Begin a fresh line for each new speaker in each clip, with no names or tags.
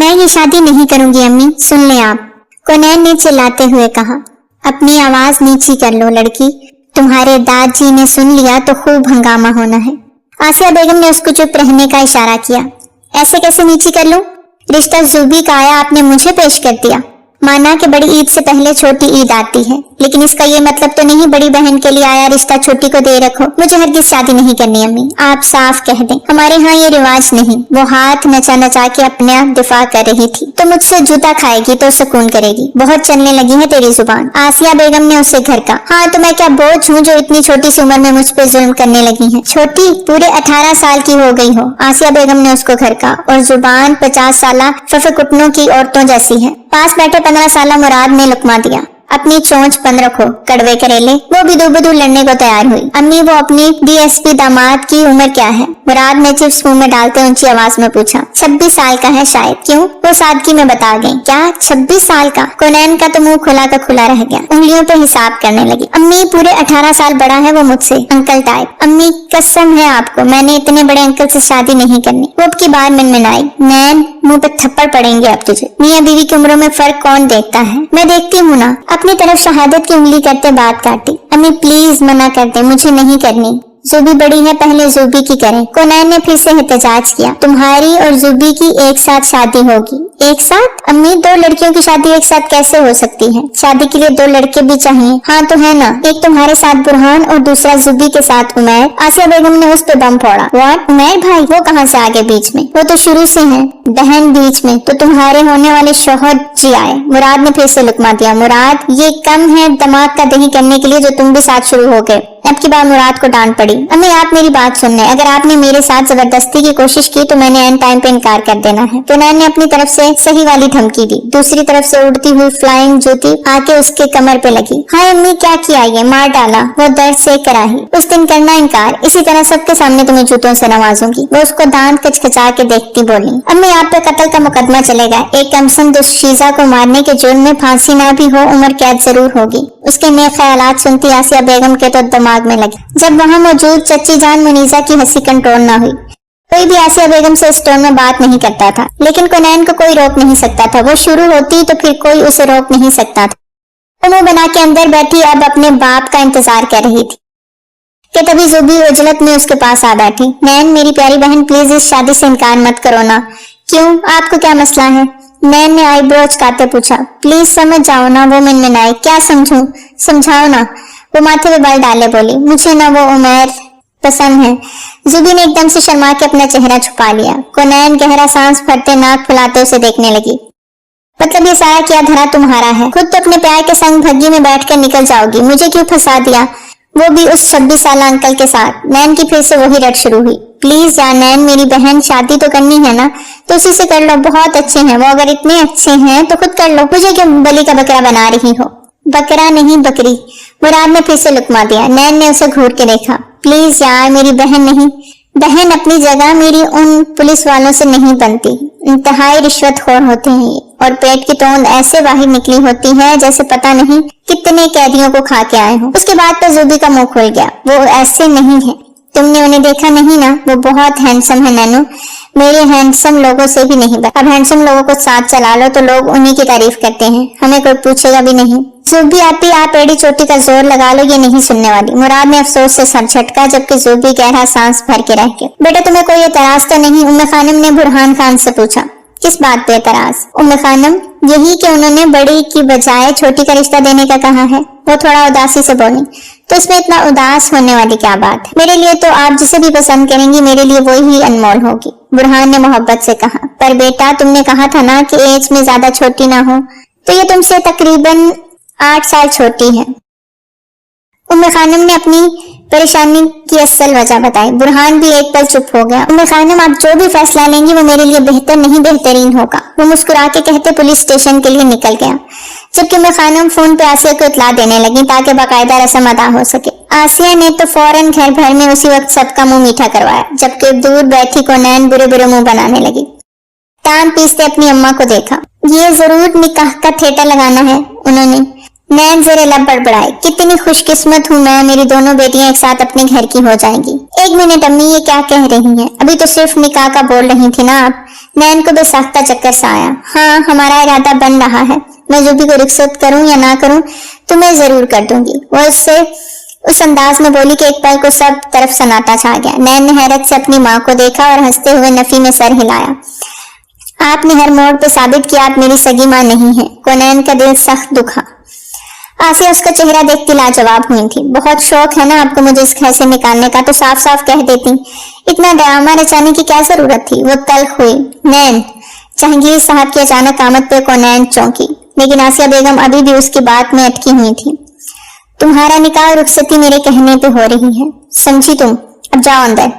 मैं ये शादी नहीं करूंगी अम्मी, सुन ले आप, कोनैन ने चिल्लाते हुए कहा। अपनी आवाज नीची कर लो लड़की, तुम्हारे दादाजी ने सुन लिया तो खूब हंगामा होना है। आसिया बेगम ने उसको चुप रहने का इशारा किया। ऐसे कैसे नीची कर लूं? रिश्ता ज़ुबी का आया, आपने मुझे पेश कर दिया। माना कि बड़ी ईद से पहले छोटी ईद आती है, लेकिन इसका ये मतलब तो नहीं बड़ी बहन के लिए आया रिश्ता छोटी को दे रखो। मुझे हरगिज शादी नहीं करनी अम्मी, आप साफ कह दें, हमारे यहाँ ये रिवाज नहीं। वो हाथ नचा नचा के अपना दिफा कर रही थी। तो मुझसे जूता खाएगी तो सुकून करेगी, बहुत चलने लगी है तेरी जुबान। आसिया बेगम ने उसे घर का। हाँ तो मैं क्या बोझ हूँ जो इतनी छोटी सी उम्र में मुझ पे जुल्म करने लगी है? छोटी पूरे 18 साल की हो गई हो। आसिया बेगम ने उसको घर का, और जुबान 50 साल फफकुटनों की औरतों जैसी है। पास बैठे 15 साल मुराद ने लुकमा दिया। अपनी चोंच बंद रखो कड़वे करेले। वो बिदू लड़ने को तैयार हुई। अम्मी वो अपनी डीएसपी दामाद की उम्र क्या है? मुराद ने चिप्स मुंह में डालते ऊंची आवाज में पूछा। 26 साल का है शायद। क्यों? वो सादगी में बता गई। क्या 26 साल का? कोनैन का तो मुंह खुला का खुला रह गया, उंगलियों पे हिसाब करने लगी। अम्मी पूरे 18 साल बड़ा है वो मुझसे, अंकल टाइप। अम्मी कसम है आपको, मैंने इतने बड़े अंकल से शादी नहीं करनी। वो अब की बार मिनमिनाई। नैन मुंह पे थप्पड़ पड़ेंगे अब तुझे। मियां बीवी की उम्रों में फर्क कौन देखता है? मैं देखती हूँ ना। अपनी तरफ शहादत की उंगली करते बात काटी। अम्मी प्लीज मना कर दे, मुझे नहीं करनी। ज़ुबी बड़ी है, पहले ज़ुबी की करें। कोनैन ने फिर से एहतजाज किया। तुम्हारी और ज़ुबी की एक साथ शादी होगी। एक साथ? अम्मी 2 लड़कियों की शादी एक साथ कैसे हो सकती है? शादी के लिए 2 लड़के भी चाहिए। हाँ तो है ना, एक तुम्हारे साथ बुरहान और दूसरा ज़ुबी के साथ उमैर। आसिया बेगम ने उस पे बम फोड़ा। व्हाट? उमैर भाई? वो कहाँ से आगे बीच में? वो तो शुरू से है। बहन बीच में तो तुम्हारे होने वाले शौहर जी आए। मुराद ने फिर से लुकमा दिया। मुराद ये कम है दिमाग का दही करने के लिए जो तुम भी साथ शुरू हो गए। अब की बार मुराद को डांट पड़ी। अम्मी आप मेरी बात सुन लें, अगर आपने मेरे साथ जबरदस्ती की कोशिश की तो मैंने एंड टाइम पे इनकार कर देना है। कोनैन ने अपनी तरफ से सही वाली धमकी दी। दूसरी तरफ से उड़ती हुई फ्लाइंग जूती आके उसके कमर पे लगी। हाय अम्मी क्या किया ये? मार डाला। वो दर्द से कराही। उस दिन करना इनकार, इसी तरह सबके सामने तुम्हें जूतों से नवाजूंगी। वो उसको दांत कचकचा के देखती बोली। अम्मी आप पे कत्ल का मुकदमा चलेगा। एक कमसन दुश्शीजा को मारने के जुर्म में फांसी ना भी हो, उम्र कैद जरूर होगी। उसके नेक ख्यालात सुनती आसिया बेगम के तो दिमाग में लगे। जब वहां मौजूद चच्ची जान मुनीजा की हंसी कंट्रोल ना हुई। कोई भी आसिया बेगम से इस टोन में बात नहीं करता था, लेकिन कोनैन को कोई रोक नहीं सकता था। वो शुरू होती तो फिर कोई उसे रोक नहीं सकता था। वो मुंह बना के अंदर बैठी अब अपने बाप का इंतजार कर रही थी कि तभी ज़ुबी उजलत में उसके पास आ बैठी। नैन मेरी प्यारी बहन प्लीज इस शादी से इनकार मत करो ना। क्यों, आपको क्या मसला है? नैन ने आईब्रोज काटते पूछा। प्लीज समझ जाओ ना, वो मिनमिनाई। क्या समझूं? समझाओ ना। वो माथे पे बल डाले बोली। मुझे ना वो उमैर पसंद है। ज़ुबी ने एकदम से शर्मा के अपना चेहरा छुपा लिया। कोनैन गहरा सांस भरते नाक फुलाते उसे देखने लगी। मतलब ये सारा क्या धरा तुम्हारा है? खुद तो अपने प्यार के संग भग्गी में बैठकर निकल जाओगी, मुझे क्यों फंसा दिया, वो भी उस 26 साल अंकल के साथ। नैन की फिर से वही रट शुरू हुई। प्लीज यार नैन मेरी बहन, शादी तो करनी है ना, तो उसी से कर लो। बहुत अच्छे हैं वो, अगर इतने अच्छे हैं तो खुद कर लो। मुझे क्यों बलि का बकरा बना रही हो? बकरा नहीं बकरी। मुराद ने फिर से लुकमा दिया। नैन ने उसे घूर के देखा। प्लीज यार मेरी बहन नहीं। बहन अपनी जगह मेरी उन पुलिस वालों से नहीं बनती। इंतहाई रिश्वतखोर होते हैं ये, और पेट की तोंद ऐसे बाहर निकली होती है जैसे पता नहीं कितने कैदियों को खा के आए हो। उसके बाद तो ज़ुबी का मुंह खुल गया। वो ऐसे नहीं है, तुमने उन्हें देखा नहीं ना, वो बहुत हैंडसम है नैनू, मेरे हैंडसम लोगों से भी नहीं। अब हैंडसम लोगों को साथ चला लो तो लोग उन्हीं की तारीफ करते हैं, हमें कोई पूछेगा भी नहीं। ज़ुबी आती आप एड़ी चोटी का जोर लगा लो, ये नहीं सुनने वाली। मुराद ने अफसोस से सर झटका, जबकि ज़ुबी गहरा सांस भर के रह गया। बेटा तुम्हें कोई एतराज तो नहीं? उम्मे खानम ने बुरहान खान से पूछा। किस बात पे एतराज? उम्मे खानम यही कि उन्होंने बड़ी की बजाय छोटी का रिश्ता देने का कहा है। वो थोड़ा उदासी से बोली। तो इसमें इतना उदास होने वाली क्या बात है? मेरे लिए तो आप जिसे भी पसंद करेंगी मेरे लिए वो ही अनमोल होगी, बुरहान ने मोहब्बत से कहा। पर बेटा तुमने कहा था ना कि एज में ज्यादा छोटी ना हो, तो ये तुमसे तकरीबन 8 साल छोटी है। उम्मे खानम ने अपनी परेशानी की असल वजह बताई। बुरहान भी एक पल चुप हो गया। उम्मे खानम आप जो भी फैसला लेंगी वो मेरे लिए बेहतर नहीं बेहतरीन होगा, वो मुस्कुरा के कहते पुलिस स्टेशन के लिए निकल गया। जबकि उम्मे खानम फोन पे आसिया को इत्तला देने लगी ताकि बाकायदा रस्म अदा हो सके। आसिया ने तो फौरन घर भर में उसी वक्त सबका मुंह मीठा करवाया, जबकि दूर बैठी कोनैन बुरे बुरे मुंह बनाने लगी। टांग पीसते अपनी अम्मा को देखा। ये जरूर निकाह का ठेटा लगाना है उन्होंने। नैन ज़रा लब बड़बड़ाई, कितनी खुशकिस्मत हूँ मैं, मेरी दोनों बेटियां एक साथ अपने घर की हो जाएंगी। एक मिनट अम्मी, ये क्या कह रही हैं? अभी तो सिर्फ निकाह का बोल रही थी ना आप। नैन को बेसाख्ता चक्कर सा आया। हाँ, हमारा इरादा बन रहा है, मैं जो भी को रिख्सत करूँ या ना करूँ तो मैं जरूर कर दूंगी। वो उससे उस अंदाज में बोली कि एक पल को सब तरफ सन्नाटा छा गया। नैन ने हैरत से अपनी माँ को देखा और हंसते हुए नफी में सर हिलाया। आपने हर मोड़ पे साबित किया आप मेरी सगी माँ नहीं है। कोनैन का दिल सख्त दुखा। आसिया उसका चेहरा देखती लाजवाब हुई थी। बहुत शौक है ना आपको मुझे इस घर से निकालने का, तो साफ साफ कह देती, इतना ड्रामा रचाने की क्या जरूरत थी। वो तल्ख हुई। नैन, जहांगीर साहब की अचानक आमद पे कोनैन चौंकी, लेकिन आसिया बेगम अभी भी उसकी बात में अटकी हुई थी। तुम्हारा निकाह रुखसती मेरे कहने पे हो रही है, समझी तुम? अब जाओ अंदर।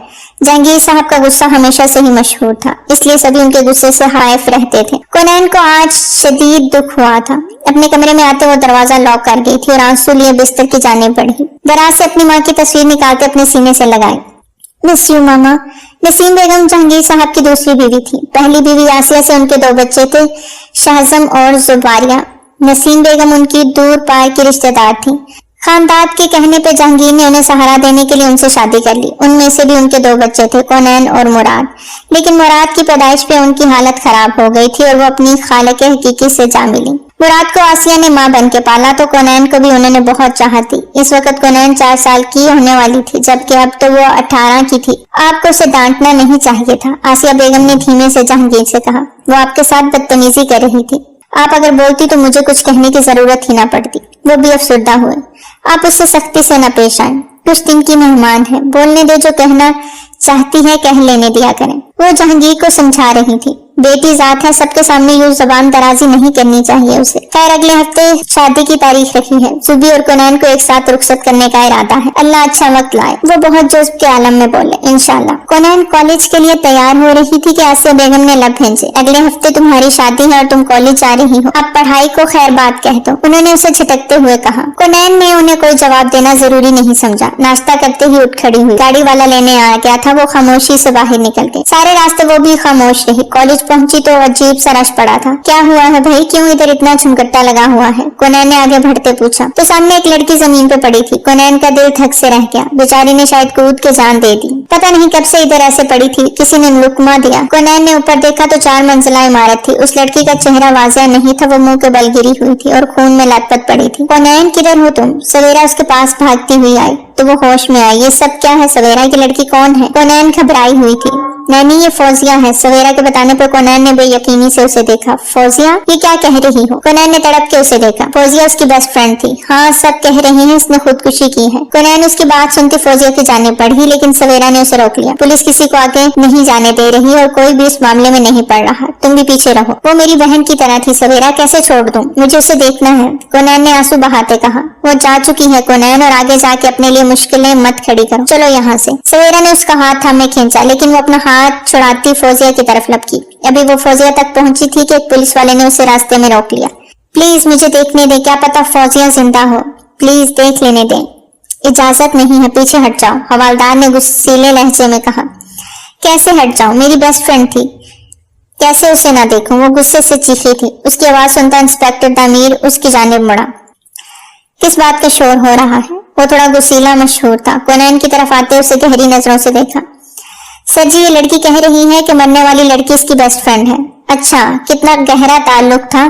जहांगीर साहब का गुस्सा हमेशा से ही मशहूर था, इसलिए सभी उनके गुस्से से हाइफ रहते थे। कोनैन को आज शदीद दुख हुआ था। अपने कमरे में आते वो दरवाजा लॉक कर गई थी और आंसू लिए बिस्तर की जानिब बढ़ी। दराज से अपनी माँ की तस्वीर निकाल के अपने सीने से लगाई। मिस यू मामा। नसीम बेगम जहांगीर साहब की दूसरी बीवी थी। पहली बीवी आसिया से उनके 2 बच्चे थे, शाहजम और जुबारिया। नसीम बेगम उनकी दूर पार की रिश्तेदार थी। खानदाद के कहने पे जहांगीर ने उन्हें सहारा देने के लिए उनसे शादी कर ली। उनमें से भी उनके 2 बच्चे थे, कोनैन और मुराद। लेकिन मुराद की पैदाइश पे उनकी हालत खराब हो गई थी और वो अपनी खालिक हकीकी से जा मिली। मुराद को आसिया ने माँ बन के पाला तो कोनैन को भी उन्होंने बहुत चाहा थी। इस वक्त कोनैन 4 साल की होने वाली थी, जबकि अब तो वो 18 की थी। आपको उसे डांटना नहीं चाहिए था, आसिया बेगम ने धीमे से जहांगीर से कहा। वो आपके साथ बदतमीजी कर रही थी। आप अगर बोलती तो मुझे कुछ कहने की जरूरत ही ना पड़ती। वो भी अफसरदा हुए। आप उससे सख्ती से न पेश आए, कुछ दिन की मेहमान है, बोलने दे, जो कहना चाहती है कह लेने दिया करें। वो जहांगीर को समझा रही थी, बेटी जात है, सबके सामने यूं जबान दराजी नहीं करनी चाहिए उसे। खैर अगले हफ्ते शादी की तारीख रखी है। जुबी और कोनैन को एक साथ रुखसत करने का इरादा है। अल्लाह अच्छा वक्त लाए। वो बहुत जोश के आलम में बोले, इंशाल्लाह। कोनैन कॉलेज के लिए तैयार हो रही थी कि आसिया बेगम ने लब भेजे, अगले हफ्ते तुम्हारी शादी है और तुम कॉलेज जा रही हो, अब पढ़ाई को खैर बात कह दो। उन्होंने उसे झटकते हुए कहा। कोनैन ने उन्हें कोई जवाब देना जरूरी नहीं समझा। नाश्ता करते ही उठ खड़ी हुई। गाड़ी वाला लेने आ गया था। वो खामोशी से बाहर निकल गई। सारे रास्ते वो भी खामोश रही। कॉलेज पहुंची तो अजीब सा रश पड़ा था। क्या हुआ है भाई, क्यों इधर इतना झुमकट्टा लगा हुआ है? कोनैन ने आगे बढ़ते पूछा तो सामने एक लड़की जमीन पे पड़ी थी। कोनैन का दिल धक से रह गया। बेचारी ने शायद कूद के जान दे दी। पता नहीं कब से इधर ऐसे पड़ी थी, किसी ने लुकमा दिया। कोनैन ने ऊपर देखा तो 4 मंजिला इमारत थी। उस लड़की का चेहरा वाज़ेह नहीं था, वो मुंह के बल गिरी हुई थी और खून में लथपथ पड़ी थी। कोनैन किधर हो तुम? सवेरा उसके पास भागती हुई आई तो वो होश में आई। ये सब क्या है? सवेरा की लड़की कौन है? कोनैन घबराई हुई थी। नैनी, ये फौजिया है। सवेरा के बताने पर कोनैन ने बेयकीनी से उसे देखा। फौजिया, ये क्या कह रही हो? कोनैन ने तड़प के उसे देखा। फौजिया उसकी बेस्ट फ्रेंड थी। हाँ, सब कह रहे हैं इसने खुदकुशी की है। कोनैन उसकी बात सुनती फौजिया की जाने बढ़ी, लेकिन सवेरा ने उसे रोक लिया। पुलिस किसी को आगे नहीं जाने दे रही और कोई भी इस मामले में नहीं पड़ रहा, तुम भी पीछे रहो। वो मेरी बहन की तरह थी सवेरा, कैसे छोड़ दूं? मुझे उसे देखना है, कोनैन ने आंसू बहाते कहा। वो जा चुकी है कोनैन, और आगे जाके अपने लिए मुश्किलें मत खड़ी करो। चलो यहाँ से। सवेरा ने उसका हाथ थामे खींचा, लेकिन वो अपना हाथ छुड़ाती फौजिया की तरफ लपकी। अभी वो फौजिया तक पहुंची थी कि एक पुलिस वाले ने उसे रास्ते में रोक लिया। प्लीज मुझे देखने दे, क्या पता फौजिया जिंदा हो, प्लीज देख लेने दें। इजाजत नहीं है, पीछे हट जाओ, हवालदार ने गुस्सीले लहजे में कहा। कैसे हट जाऊं? मेरी बेस्ट फ्रेंड थी, कैसे उसे ना देखूं? वो गुस्से से चीखी थी। उसकी आवाज सुनता इंस्पेक्टर दामीर उसकी जानिब मुड़ा। किस बात का शोर हो रहा है? वो थोड़ा गुस्सीला मशहूर था। कोनैन की तरफ आते उसे गहरी नजरों से देखा। सर जी, ये लड़की कह रही है कि मरने वाली लड़की इसकी बेस्ट फ्रेंड है। अच्छा, कितना गहरा ताल्लुक था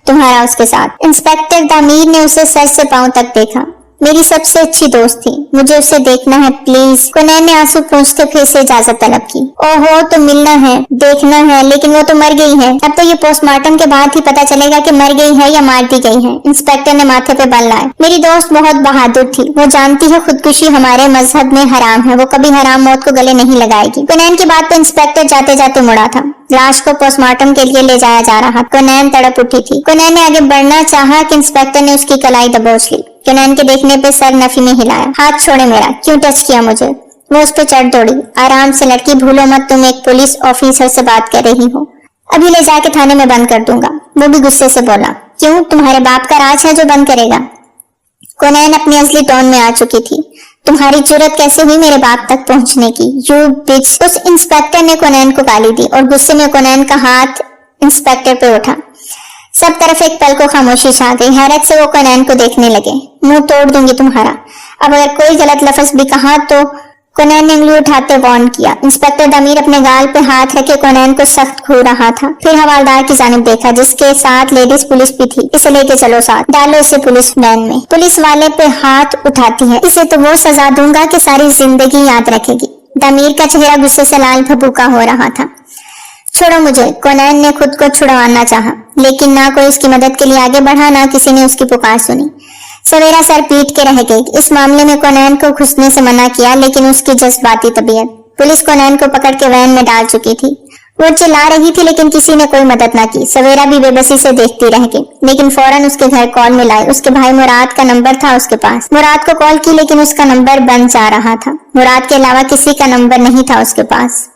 तुम्हारा उसके साथ? इंस्पेक्टर दामीर ने उसे सर से पांव तक देखा। मेरी सबसे अच्छी दोस्त थी, मुझे उसे देखना है प्लीज। कोनैन ने आंसू पोंछते फिर से इजाजत तलब की। ओहो, तो मिलना है, देखना है, लेकिन वो तो मर गई है। अब तो ये पोस्टमार्टम के बाद ही पता चलेगा कि मर गई है या मार दी गई है। इंस्पेक्टर ने माथे पे बल लाए। मेरी दोस्त बहुत बहादुर थी, वो जानती है खुदकुशी हमारे मजहब में हराम है, वो कभी हराम मौत को गले नहीं लगाएगी। कोनैन की बात पे इंस्पेक्टर जाते जाते मुड़ा था। लाश को पोस्टमार्टम के लिए ले जाया जा रहा। कोनैन तड़प उठी थी। कोनैन ने आगे बढ़ना चाहा कि इंस्पेक्टर ने उसकी कलाई दबोच ली। कोनैन के देखने पे सर नफी में हिलाया। हाथ छोड़े मेरा, क्यों टच किया मुझे? वो उस पे चढ़ दौड़ी। आराम से लड़की, भूलो मत तुम एक पुलिस ऑफिसर से बात कर रही हो। अभी ले जाके थाने में बंद कर दूंगा। वो भी गुस्से से बोला। क्यों, तुम्हारे बाप का राज है जो बंद करेगा? कोनैन अपनी असली टोन में आ चुकी थी। तुम्हारी जुर्रत कैसे हुई मेरे बाप तक पहुंचने की? यू बिच। उस इंस्पेक्टर ने कोनैन को गाली दी और गुस्से में कोनैन का हाथ इंस्पेक्टर पे उठा। सब तरफ एक पल को खामोशी छा गई। हैरत से वो कोनैन को देखने लगे। मुंह तोड़ दूंगी तुम्हारा, अब अगर कोई गलत लफ्ज भी कहा तो। कोनैन ने उंगली उठाते वार्न किया। इंस्पेक्टर दामीर अपने गाल पे हाथ रखे कोनैन को सख्त घूर रहा था। फिर हवालदार की जानिब देखा जिसके साथ लेडीज पुलिस भी थी। इसे लेके चलो साथ, डालो इसे पुलिस वैन में। पुलिस वाले पे हाथ उठाती है, इसे तो वो सजा दूंगा कि सारी जिंदगी याद रखेगी। दामीर का चेहरा गुस्से से लाल भभूका हो रहा था। छोड़ो मुझे। कोनैन ने खुद को छुड़वाना चाहा, लेकिन ना कोई उसकी मदद के लिए आगे बढ़ा, ना किसी ने उसकी पुकार सुनी। सवेरा सर पीट के रह गई। इस मामले में कोनैन को घुसने से मना किया, लेकिन उसकी जज्बाती तबीयत। पुलिस कोनैन को पकड़ के वैन में डाल चुकी थी। वो चिल्ला रही थी, लेकिन किसी ने कोई मदद ना की। सवेरा भी बेबसी से देखती रह गई, लेकिन फौरन उसके घर कॉल मिलाई। उसके भाई मुराद का नंबर था उसके पास। मुराद को कॉल की, लेकिन उसका नंबर बंद जा रहा था। मुराद के अलावा किसी का नंबर नहीं था उसके पास।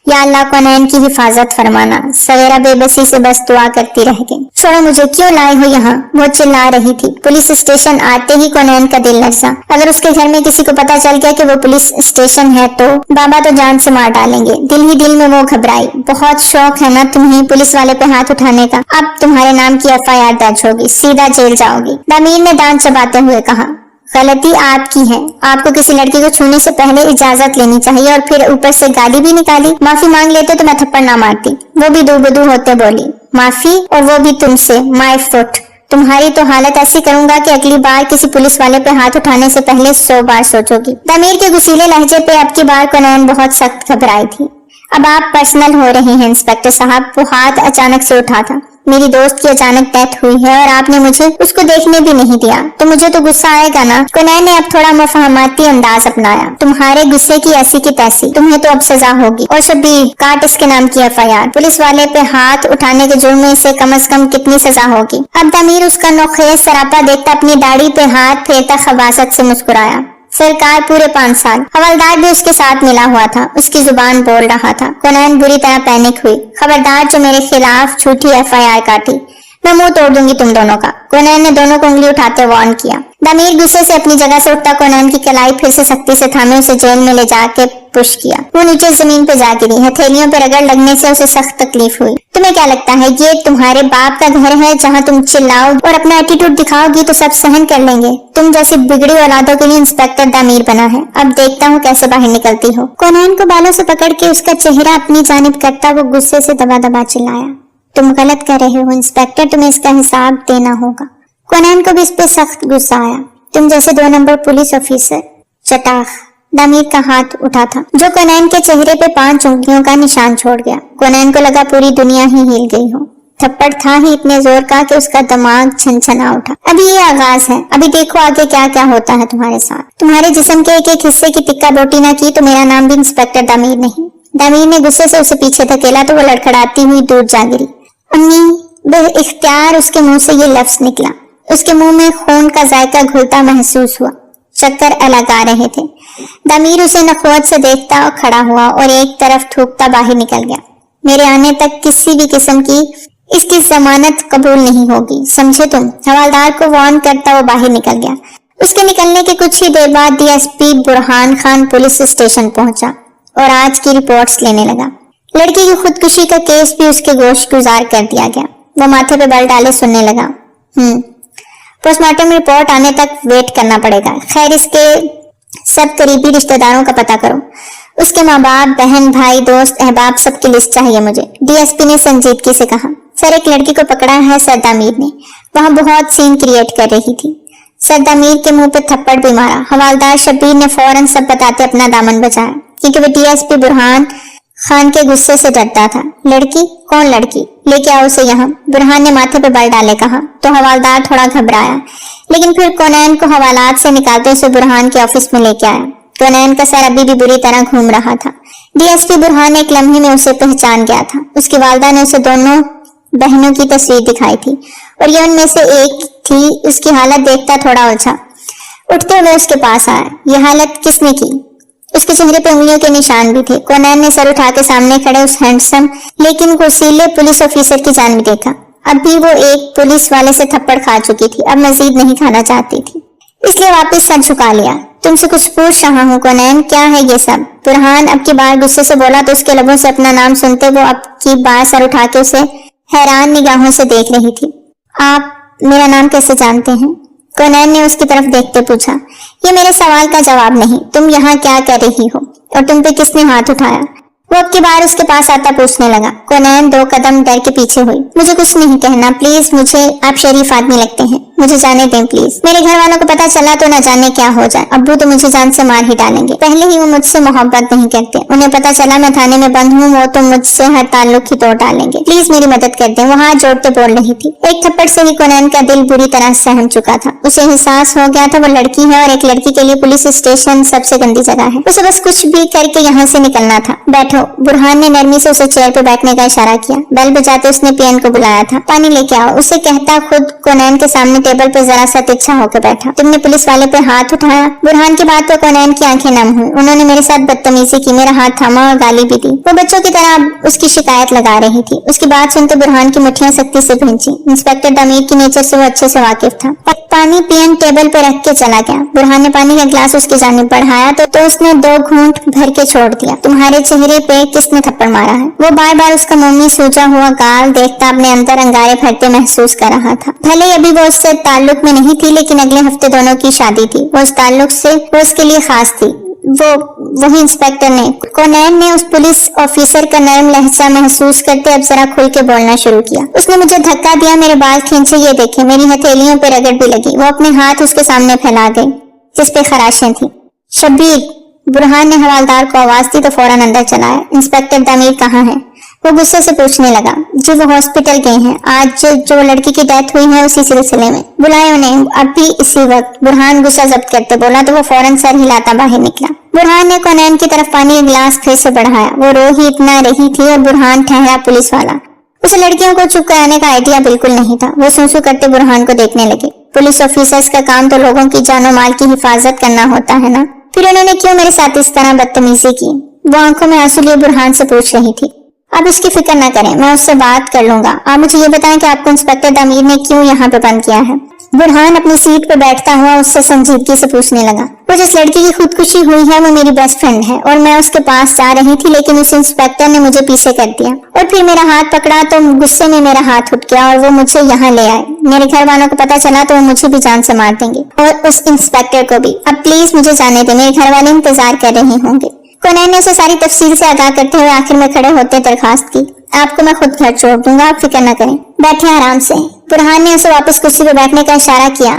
या अल्लाह कोनैन की हिफाजत फरमाना। सवेरा बेबसी से बस दुआ करती रह गई। छोड़ो मुझे, क्यों लाए हो यहाँ? वो चिल्ला रही थी। पुलिस स्टेशन आते ही कोनैन का दिल लरसा। अगर उसके घर में किसी को पता चल गया कि वो पुलिस स्टेशन है तो बाबा तो जान से मार डालेंगे। दिल ही दिल में वो घबराई। बहुत शौक है ना तुम्हें पुलिस वाले पे हाथ उठाने का? अब तुम्हारे नाम की FIR दर्ज होगी, सीधा जेल जाओगी। दामीर ने दांत चबाते हुए कहा। गलती आपकी है, आपको किसी लड़की को छूने से पहले इजाजत लेनी चाहिए, और फिर ऊपर से गाली भी निकाली। माफी मांग लेते तो मैं थप्पड़ ना मारती। वो भी दूबदू होते बोली। माफी? और वो भी तुमसे? My foot. तुम्हारी तो हालत ऐसी करूंगा कि अगली बार किसी पुलिस वाले पे हाथ उठाने से पहले 100 बार सोचोगी। दामीर के गुस्सीले लहजे पे अब की बार कोनैन बहुत सख्त घबराई थी। अब आप पर्सनल हो रहे हैं इंस्पेक्टर साहब। वो हाथ अचानक से उठा था। मेरी दोस्त की अचानक डेथ हुई है और आपने मुझे उसको देखने भी नहीं दिया, तो मुझे तो गुस्सा आएगा ना। कोनैन ने अब थोड़ा मुफाहमती अंदाज अपनाया। तुम्हारे गुस्से की ऐसी की तैसी, तुम्हें तो अब सजा होगी। और शब्बीर, काट इसके नाम की FIR। पुलिस वाले पे हाथ उठाने के जुर्म में से कम से कम कितनी सजा होगी? अब दामीर उसका नोखेज सरापा देखता अपनी दाढ़ी पे हाथ फेरता खबासत से मुस्कुराया। सरकार, पूरे 5 साल। हवलदार भी उसके साथ मिला हुआ था। उसकी जुबान बोल रहा था। कोनैन बुरी तरह पैनिक हुई। खबरदार जो मेरे खिलाफ झूठी FIR काटी, मैं मुंह तोड़ दूंगी तुम दोनों का। कोनैन ने दोनों को उंगली उठाते वार्न किया। दामीर गुस्से से अपनी जगह से उठता कोनैन की कलाई फिर से सख्ती से थामे उसे जेल में ले जाके पुश किया। वो नीचे जमीन पे जा गिरी। हथेलियों पे रगड़ लगने से उसे सख्त तकलीफ हुई। तुम्हें क्या लगता है ये तुम्हारे बाप का घर है जहाँ तुम चिल्लाओ और अपना एटीट्यूड दिखाओगी तो सब सहन कर लेंगे? तुम जैसी बिगड़ी औलादों के लिए इंस्पेक्टर दामीर बना है। अब देखता हूँ कैसे बाहर निकलती हो। कोनैन को बालों से पकड़ के उसका चेहरा अपनी जानिब करता वो गुस्से से दबा दबा चिल्लाया। तुम गलत कर रहे हो इंस्पेक्टर, तुम्हें इसका हिसाब देना होगा। कोनैन को भी इस पे सख्त गुस्सा आया। तुम जैसे 2 नंबर पुलिस ऑफिसर। चटाख। दामीर का हाथ उठा था जो कोनैन के चेहरे पे 5 उंगलियों का निशान छोड़ गया। कोनैन को लगा पूरी दुनिया ही हिल गई हो। थप्पड़ था ही इतने जोर का कि उसका दिमाग छनछना उठा। अभी ये आगाज है, अभी देखो आगे क्या क्या होता है तुम्हारे साथ। तुम्हारे जिस्म के एक एक हिस्से की टिक्का बोटी ना की तो मेरा नाम भी इंस्पेक्टर दामीर नहीं। दामीर ने गुस्से से उसे पीछे धकेला तो वो लड़खड़ाती हुई दूर जा गिरी। अम्मी, बेइख्तियार उसके मुंह से ये लफ्ज निकला। उसके मुंह में खून का जायका घुलता महसूस हुआ। चक्कर अलग आ रहे थे। दामीर उसे नखवत से देखता और खड़ा हुआ और एक तरफ थूकता बाहर निकल गया। मेरे आने तक किसी भी किस्म की इसकी जमानत कबूल नहीं होगी, समझे तुम? हवालदार को वार्न करता वो बाहर निकल गया। उसके निकलने के कुछ ही देर बाद DSP Burhan Khan police station पहुंचा और आज की रिपोर्ट्स लेने लगा। लड़की की खुदकुशी का केस भी उसके गोश गुजार कर दिया गया। वो माथे पे बल डाले सुनने लगा। पोस्टमार्टम रिपोर्ट आने तक वेट करना पड़ेगा। खैर, इसके सब करीबी रिश्तेदारों का पता करो। उसके माँ बाप, बहन, भाई, दोस्त, अहबाब सबकी लिस्ट चाहिए मुझे। DSP ने संजीदगी से कहा। सर, एक लड़की को पकड़ा है सर दामीर ने। वहाँ बहुत सीन क्रिएट कर रही थी। सर दामीर के मुंह पे थप्पड़ भी मारा। हवालदार शब्बीर ने फौरन सब बताते अपना दामन बचाया, क्योंकि वो DSP बुरहान खान के गुस्से से डरता था। लड़की? कौन लड़की? लेके आओ उसे यहाँ। बुरहान ने माथे पे बल डाले कहा तो हवालदार थोड़ा घबराया, लेकिन फिर कोनैन को हवालात से निकालते उसे बुरहान के ऑफिस में लेके आया। कोनैन का सर अभी भी बुरी तरह घूम रहा था। DSP बुरहान एक लम्हे में उसे पहचान गया था। उसकी वालदा ने उसे दोनों बहनों की तस्वीर दिखाई थी और ये उनमें से एक थी। उसकी हालत देखता थोड़ा उलझा। उठते हुए उसके पास आया। ये हालत किसने की? उसके चेहरे पे उंगलियों के निशान भी थे। कोनैन ने सर उठा के सामने खड़े उस हैंडसम लेकिन गुस्सीले पुलिस ऑफिसर की जान भी देखा। अब भी वो एक पुलिस वाले से थप्पड़ खा चुकी थी, अब मजीद नहीं खाना चाहती थी, इसलिए वापस सर झुका लिया। तुमसे कुछ पूछ रहा हूँ कोनैन, क्या है ये सब? बुरहान अब की बार गुस्से से बोला तो उसके लबों से अपना नाम सुनते वो अब की बार सर उठा के उसे हैरान निगाहों से देख रही थी। आप मेरा नाम कैसे जानते हैं? कोनैन ने उसकी तरफ देखते पूछा। ये मेरे सवाल का जवाब नहीं, तुम यहाँ क्या कर रही हो और तुम पे किसने हाथ उठाया? वो अब की बार उसके पास आता पूछने लगा। कोनैन 2 कदम डर के पीछे हुई। मुझे कुछ नहीं कहना प्लीज, मुझे आप शरीफ आदमी लगते हैं, मुझे जाने दें प्लीज। मेरे घर वालों को पता चला तो न जाने क्या हो जाए, अब्बू तो मुझे जान से मार ही डालेंगे। पहले ही वो मुझसे मोहब्बत नहीं करते, उन्हें पता चला मैं थाने में बंद हूँ, वो तो मुझसे हर ताल्लुक ही तोड़ डालेंगे। प्लीज मेरी मदद कर दें। वो हाथ जोड़ते बोल रही थी। एक थप्पड़ से ही कोनैन का दिल बुरी तरह सहम चुका था। उसे एहसास हो गया था वो लड़की है और एक लड़की के लिए पुलिस स्टेशन सबसे गंदी जगह है। उसे बस कुछ भी करके यहाँ से निकलना था। बैठो। बुरहान ने नरमी से उसे चेयर पे बैठने का इशारा किया। बेल बजाते उसने पियन को बुलाया था। पानी लेके आओ, उसे कहता खुद कोनैन के सामने टेबल पर जरा सा तिरछा होकर बैठा। तुमने पुलिस वाले पे हाथ उठाया? बुरहान की बात पर कोनैन की आंखें नम हुई। उन्होंने मेरे साथ बदतमीजी की, मेरा हाथ थामा और गाली भी दी। वो बच्चों की तरह उसकी शिकायत लगा रही थी। उसकी बात सुनते बुरहान की मुट्ठियां सख्ती से भींची। इंस्पेक्टर दमीर की नेचर से वो अच्छे से वाकिफ था। पानी पियन टेबल पर रख के चला गया। बुरहान ने पानी का गिलास उसकी जानिब बढ़ाया तो उसने 2 घूंट भर के छोड़ दिया। तुम्हारे चेहरे पे किसने थप्पड़ मारा है? वो बार बार उसका मुंह सूजा हुआ गाल देखता अपने अंदर अंगारे भरते महसूस कर रहा था। भले अभी वो उससे ताल्लुक में नहीं थी, लेकिन अगले हफ्ते दोनों की शादी थी। वो उस ताल्लुक से वो उसके लिए खास थी। वही इंस्पेक्टर ने। कोनैन ने उस पुलिस ऑफिसर का नरम लहजा महसूस करते अब जरा खुल के बोलना शुरू किया। उसने मुझे धक्का दिया, मेरे बाल खींचे, ये देखे, मेरी हथेलियों पे रगड़ भी लगी। वो अपने हाथ उसके सामने फैला गई जिस पे खराशें थी। शब्बीर। बुरहान ने हवालदार को आवाज दी तो फौरन अंदर चला आया। इंस्पेक्टर दमीर कहाँ है? वो गुस्से से पूछने लगा। जी वो हॉस्पिटल गए हैं, आज जो लड़की की डेथ हुई है उसी सिलसिले में। बुलाए उन्हें अभी इसी वक्त। बुरहान गुस्सा जब्त करते बोला तो वो फौरन सर हिलाता बाहर निकला। बुरहान ने कोनैन की तरफ पानी का गिलास फिर से बढ़ाया। वो रो ही इतना रही थी और बुरहान ठहरा पुलिस वाला। उसे लड़कियों को चुप कराने का आइडिया बिल्कुल नहीं था। वो सूसू करते बुरहान को देखने लगे। पुलिस ऑफिसर्स का काम तो लोगों की जानो माल की हिफाजत करना होता है ना, फिर उन्होंने क्यों मेरे साथ इस तरह बदतमीजी की? वो आंखों में आंसू लिए बुरहान से पूछ रही थी। आप इसकी फिक्र न करें, मैं उससे बात कर लूंगा। आप मुझे ये बताएं कि आपको इंस्पेक्टर दमीर ने क्यों यहाँ पे बंद किया है? बुरहान अपनी सीट पर बैठता हुआ उससे संजीदगी से पूछने लगा। वो जिस लड़की की खुदकुशी हुई है वो मेरी बेस्ट फ्रेंड है और मैं उसके पास जा रही थी, लेकिन उस इंस्पेक्टर ने मुझे पीछे कर दिया और फिर मेरा हाथ पकड़ा तो गुस्से में मेरा हाथ उठ गया और वो मुझे यहाँ ले आए। मेरे घर वालों को पता चला तो वो मुझे भी जान से मार देंगे और उस इंस्पेक्टर को भी। अब प्लीज मुझे जाने दे, मेरे घर वाले इंतजार कर रहे होंगे। कोनैन ने उसे सारी तफसील से आगाह करते हुए आखिर में खड़े होते दरखास्त की। आपको मैं खुद घर छोड़ दूंगा, आप फिक्र न करें, बैठे आराम से। बुरहान ने उसे वापस कुर्सी पर बैठने का इशारा किया।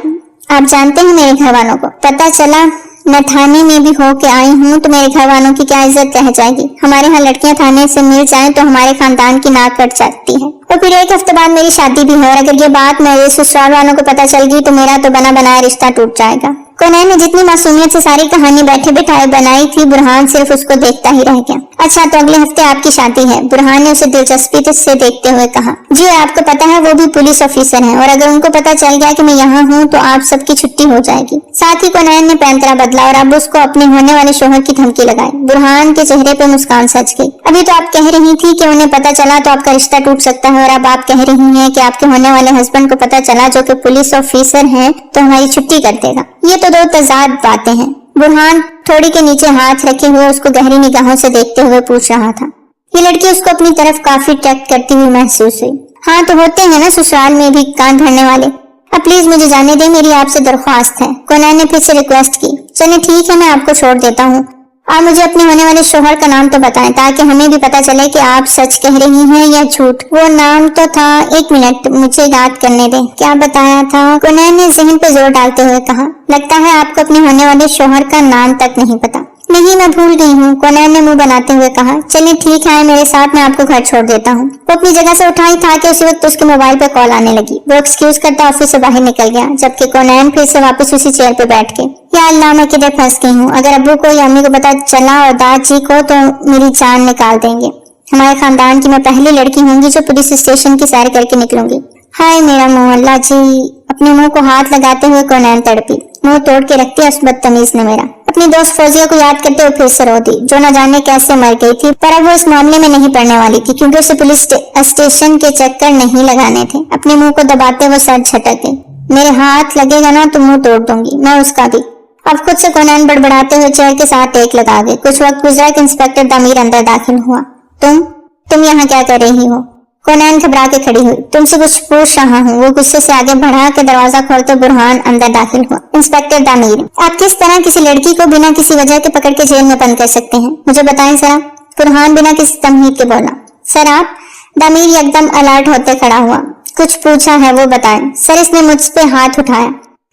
आप जानते हैं मेरे घर वालों को पता चला मैं थाने में भी हो के आई हूँ तो मेरे घर वालों की क्या इज्जत रह जाएगी। हमारे यहाँ लड़कियां थाने से मिल जाएं तो हमारे खानदान की नाक कट जाती है और फिर 1 हफ्ते बाद मेरी शादी भी है और अगर ये बात मेरे ससुराल वालों को पता चल गई तो मेरा तो बना बनाया रिश्ता टूट जाएगा। कोनैन ने जितनी मासूमियत से सारी कहानी बैठे बिठाए बनाई थी, बुरहान सिर्फ उसको देखता ही रह गया। अच्छा तो अगले हफ्ते आपकी शादी है? बुरहान ने उसे दिलचस्पी से देखते हुए कहा। जी आपको पता है वो भी पुलिस ऑफिसर हैं और अगर उनको पता चल गया कि मैं यहाँ हूँ तो आप सबकी छुट्टी हो जाएगी। साथ ही कोनैन ने पैंतरा बदला और अब उसको अपने होने वाले शोहर की धमकी लगाई। बुरहान के चेहरे पे मुस्कान सच गई। अभी तो आप कह रही थी कि उन्हें पता चला तो आपका रिश्ता टूट सकता है और अब आप कह रही हैं कि आपके होने वाले हस्बैंड को पता चला जो कि पुलिस ऑफिसर हैं तो हमारी छुट्टी कर देगा। ये तो 2 तजाद बातें हैं। बुरहान थोड़ी के नीचे हाथ रखे हुए उसको गहरी निगाहों से देखते हुए पूछ रहा था। ये लड़की उसको अपनी तरफ काफी अट्रैक्ट करती हुई महसूस हुई। हाँ तो होते हैं ना ससुराल में भी कान भरने वाले। अब प्लीज मुझे जाने दे, मेरी आपसे दरख्वास्त है। कोनैन ने फिर से रिक्वेस्ट की। चलिए ठीक है, मैं आपको छोड़ देता हूँ। आप मुझे अपने होने वाले शोहर का नाम तो बताएं ताकि हमें भी पता चले कि आप सच कह रही हैं या झूठ। वो नाम तो था, 1 मिनट मुझे याद करने दें, क्या बताया था? कोनैन ने ज़हन पे जोर डालते हुए कहा। लगता है आपको अपने होने वाले शोहर का नाम तक नहीं पता। नहीं मैं भूल गई हूँ, कोनैन ने मुंह बनाते हुए कहा। चलिए ठीक है, मेरे साथ, मैं आपको घर छोड़ देता हूँ। वो अपनी जगह से उठा ही था कि उसी वक्त उसके मोबाइल पे कॉल आने लगी। वो एक्सक्यूज करता ऑफिस से बाहर निकल गया जबकि कोनैन फिर से वापस उसी चेयर पे बैठ गई। या अल्लाह मैं किधर फंस गई हूँ। अगर अब्बू को या अम्मी को पता चला और दादाजी को तो मेरी जान निकाल देंगे। हमारे खानदान की मैं पहली लड़की होंगी जो पुलिस स्टेशन की सैर करके निकलूंगी। हाय मेरा मुंह, अल्लाह जी। अपने मुंह को हाथ लगाते हुए कोनैन तड़पी। मुंह तोड़ के रखती उस बदतमीज ने मेरा। अपनी दोस्त फौजिया को याद करते हुए फिर से रो दी जो न जाने कैसे मर गई थी, पर अब वो इस मामले में नहीं पड़ने वाली थी क्योंकि उसे पुलिस स्टेशन के चक्कर नहीं लगाने थे। अपने मुंह को दबाते हुए सर झटक गई। मेरे हाथ लगेगा ना तो मुंह तोड़ दूंगी, मैं उसका भी। अब खुद से कोनैन बड़बड़ाते हुए चेयर के साथ टेक लगा गए। कुछ वक्त गुजरा कि इंस्पेक्टर दमीर अंदर दाखिल हुआ। तुम यहाँ क्या कर रही हो? कोनैन घबरा के खड़ी हुई। तुमसे कुछ पूछ रहा हूँ। वो गुस्से से आगे बढ़ा के दरवाजा खोलते बुरहान अंदर दाखिल हुआ। इंस्पेक्टर दामीर, आप किस तरह किसी लड़की को बिना किसी वजह के पकड़ के जेल में बंद कर सकते हैं, मुझे बताएं जरा। बुरहान बिना किसी तमहीद के बोला। सर आप? दामीर एकदम अलर्ट होते खड़ा हुआ। कुछ पूछा है वो बताएं। सर इसने मुझ पे हाथ उठाया।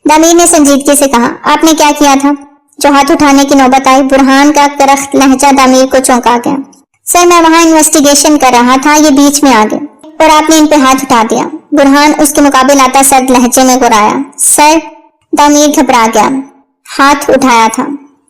दामीर ने संजीदगी से कहा, आपने क्या किया था? जो हाथ उठाने की नौबत आई, बुरहान का करख्त लहजा दामीर को चौंका गया। सर मैं वहां इन्वेस्टिगेशन कर रहा था, ये बीच में आ गए और आपने इन पे हाथ उठा दिया। बुरहान उसके मुकाबिल आता सर्द लहजे में गुर्राया। सर? दामीर घबरा गया। हाथ उठाया था?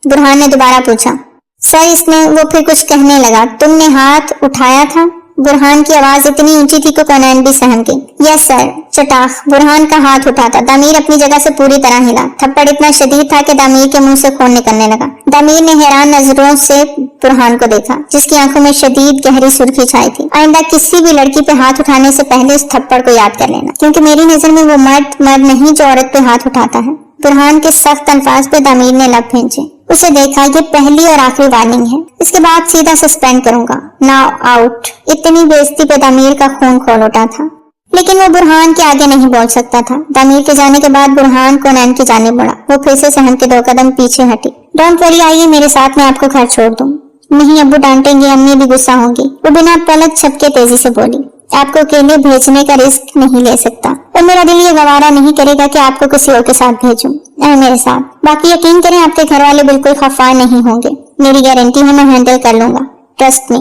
बुरहान ने दोबारा पूछा। सर इसने वो फिर कुछ कहने लगा। तुमने हाथ उठाया था? बुरहान की आवाज इतनी ऊंची थी कि कोनैन भी सहम गई। Yes sir. चटाख बुरहान का हाथ उठा था। दामीर अपनी जगह से पूरी तरह हिला। थप्पड़ इतना शदीद था कि दामीर के मुंह से खून निकलने लगा। दामीर ने हैरान नजरों से बुरहान को देखा, जिसकी आंखों में शदीद गहरी सुर्खी छाई थी। आइंदा किसी भी लड़की पे हाथ उठाने से पहले उस थप्पड़ को याद कर लेना, क्योंकि मेरी नजर में वो मर्द नहीं जो औरत पे हाथ उठाता है। बुरहान के सख्त अल्फाज पे दामीर ने लब खींचे। उसे देखा, ये पहली और आखिरी वार्निंग है, इसके बाद सीधा सस्पेंड करूंगा। Now out. इतनी बेइज्जती पे दामीर का खून खोल उठा था, लेकिन वो बुरहान के आगे नहीं बोल सकता था। दामीर के जाने के बाद बुरहान कोनैन की जानिब बढ़ा। वो फिर से सहम के 2 कदम पीछे हटी। डोंट वरी, आइए मेरे साथ, मैं आपको घर छोड़ दूं। नहीं अब्बू डांटेंगे, अम्मी भी गुस्सा होंगी। वो बिना पलक झपके तेजी से बोली। आपको अकेले भेजने का रिस्क नहीं ले सकता और मेरा दिल ये गवारा नहीं करेगा कि आपको किसी और के साथ भेजूं। मेरे साथ। बाकी यकीन करें, आपके घर वाले बिल्कुल खफा नहीं होंगे। मेरी गारंटी है, मैं हैंडल कर लूंगा। Trust me.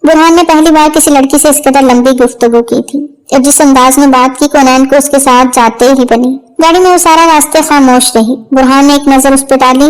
बुरहान ने पहली बार किसी लड़की से इस कदर लंबी गुफ्तगू की थी और जिस अंदाज में बात की, कोनैन को उसके साथ जाते ही बनी। गाड़ी में वो सारा रास्ते खामोश रही। बुरहान ने एक नजर उस पर डाली।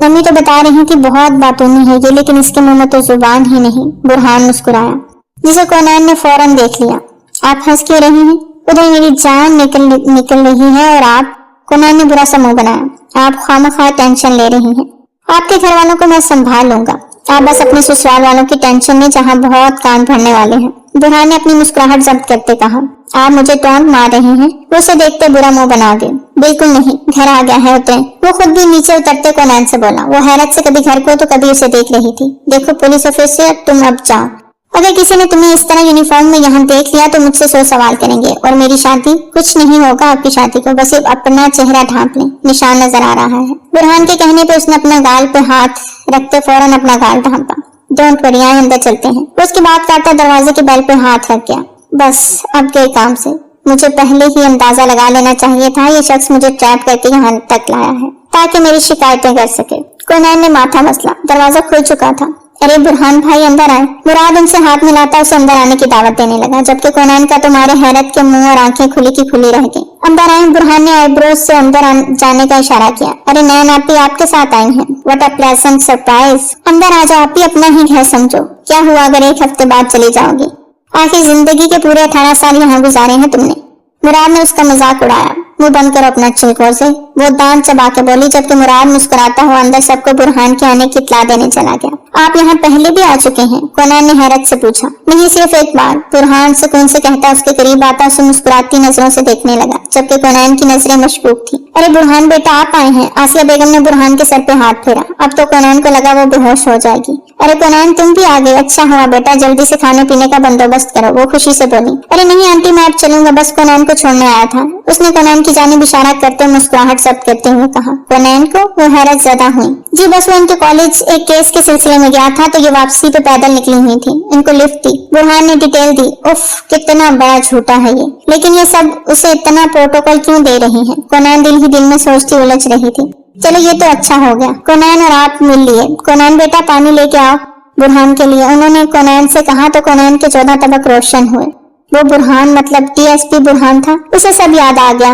मम्मी तो बता रही थी बहुत बातूनी है ये, लेकिन इसके मुंह में तो जुबान ही नहीं। बुरहान मुस्कुराया, जिसे कोनैन ने फौरन देख लिया। आप हंस क्यों रही हैं? उधर मेरी जान निकल रही है और आप? कोनैन ने बुरा सा मुंह बनाया। आप खामखा टेंशन ले रही हैं। आपके घर वालों को मैं संभाल लूंगा, आप बस अपने ससुराल वालों की टेंशन में, जहाँ बहुत कान भरने वाले हैं। बुरहान ने अपनी मुस्कुराहट जब्त करते कहा। आप मुझे टोंट मार रही हैं? वो उसे देखते बुरा मुंह बना गए। बिल्कुल नहीं, घर आ गया है उतरे। वो खुद भी नीचे उतरते कोनैन से बोला। वो हैरत से कभी घर को तो कभी उसे देख रही थी। देखो पुलिस ऑफिसर, तुम अब जाओ। अगर किसी ने तुम्हें इस तरह यूनिफॉर्म में यहाँ देख लिया तो मुझसे 100 सवाल करेंगे। और मेरी शादी? कुछ नहीं होगा आपकी शादी को, बस अपना चेहरा ढांप लें, निशान नजर आ रहा है। बुरहान के कहने पे उसने अपना गाल पे हाथ रखते फौरन अपना गाल ढांपा। डोंट वरी, आए अंदर चलते हैं। उसकी बात करता दरवाजे के बेल पे हाथ रख गया। बस अब गए काम से। मुझे पहले ही अंदाजा लगा लेना चाहिए था, ये शख्स मुझे ट्रैप करके यहाँ तक लाया है ताकि मेरी शिकायतें कर सके। कोनैन ने माथा मसला। दरवाजा खुल चुका था। अरे बुरहान भाई अंदर आए। मुराद उनसे हाथ मिलाता उसे अंदर आने की दावत देने लगा, जबकि कोनैन का तुम्हारे हैरत के मुंह और आंखें खुली की खुली रह गई। अंदर आए। बुरहान ने आईब्रोज से अंदर जाने का इशारा किया। अरे नैन आप भी आपके साथ आई हैं। What a pleasant surprise. अंदर आ जाओ, आप भी अपना ही घर समझो। क्या हुआ अगर 1 हफ्ते बाद चली जाओगी? आखिर जिंदगी के पूरे 18 साल यहाँ गुजारे हैं तुमने। मुराद ने उसका मजाक उड़ाया। मुंह बंद करो अपना चिलकोर से, वो दांत चबा के बोली, जबकि मुराद मुस्कुराता हुआ अंदर सबको बुरहान के आने की इत्तला देने चला गया। आप यहाँ पहले भी आ चुके हैं? कोनैन ने हैरत से पूछा। नहीं, सिर्फ एक बार। बुरहान सुकून से कहता उसके करीब आता उसे मुस्कुराती नजरों से देखने लगा, जबकि कोनैन की नजरें मशकूक थी। अरे बुरहान बेटा आप आए हैं। आसिया बेगम ने बुरहान के सर पे हाथ फेरा। अब तो कोनैन को लगा वो बेहोश हो जाएगी। अरे कोनैन तुम भी आ गए, अच्छा हुआ बेटा, जल्दी से खाने पीने का बंदोबस्त करो, वो खुशी से बोली। अरे नहीं आंटी, मैं अब चलूंगा, बस कोनैन को छोड़ने आया था। उसने कोनैन की जानिब इशारा करते मुस्कुराहट जब्त करते हुए कहा। कोनैन को? वो हैरत ज़्यादा हुई। जी बस वो इनके कॉलेज एक केस के सिलसिले में गया था, तो ये वापसी पे पैदल निकली हुई थी। इनको लिफ्ट दी। बुरहान ने डिटेल दी। उफ कितना बड़ा झूठा है ये। लेकिन ये सब उसे इतना प्रोटोकॉल क्यों दे रही है? कोनैन दिल ही दिल में सोचती उलझ रही थी। चलो ये तो अच्छा हो गया, कोनैन और आप मिल लिए। कोनैन बेटा पानी लेके आओ बुरहान के लिए, उन्होंने कोनैन से कहा तो कोनैन के 14 तबक रोशन हुए। वो बुरहान मतलब डीएसपी बुरहान था। उसे सब याद आ गया,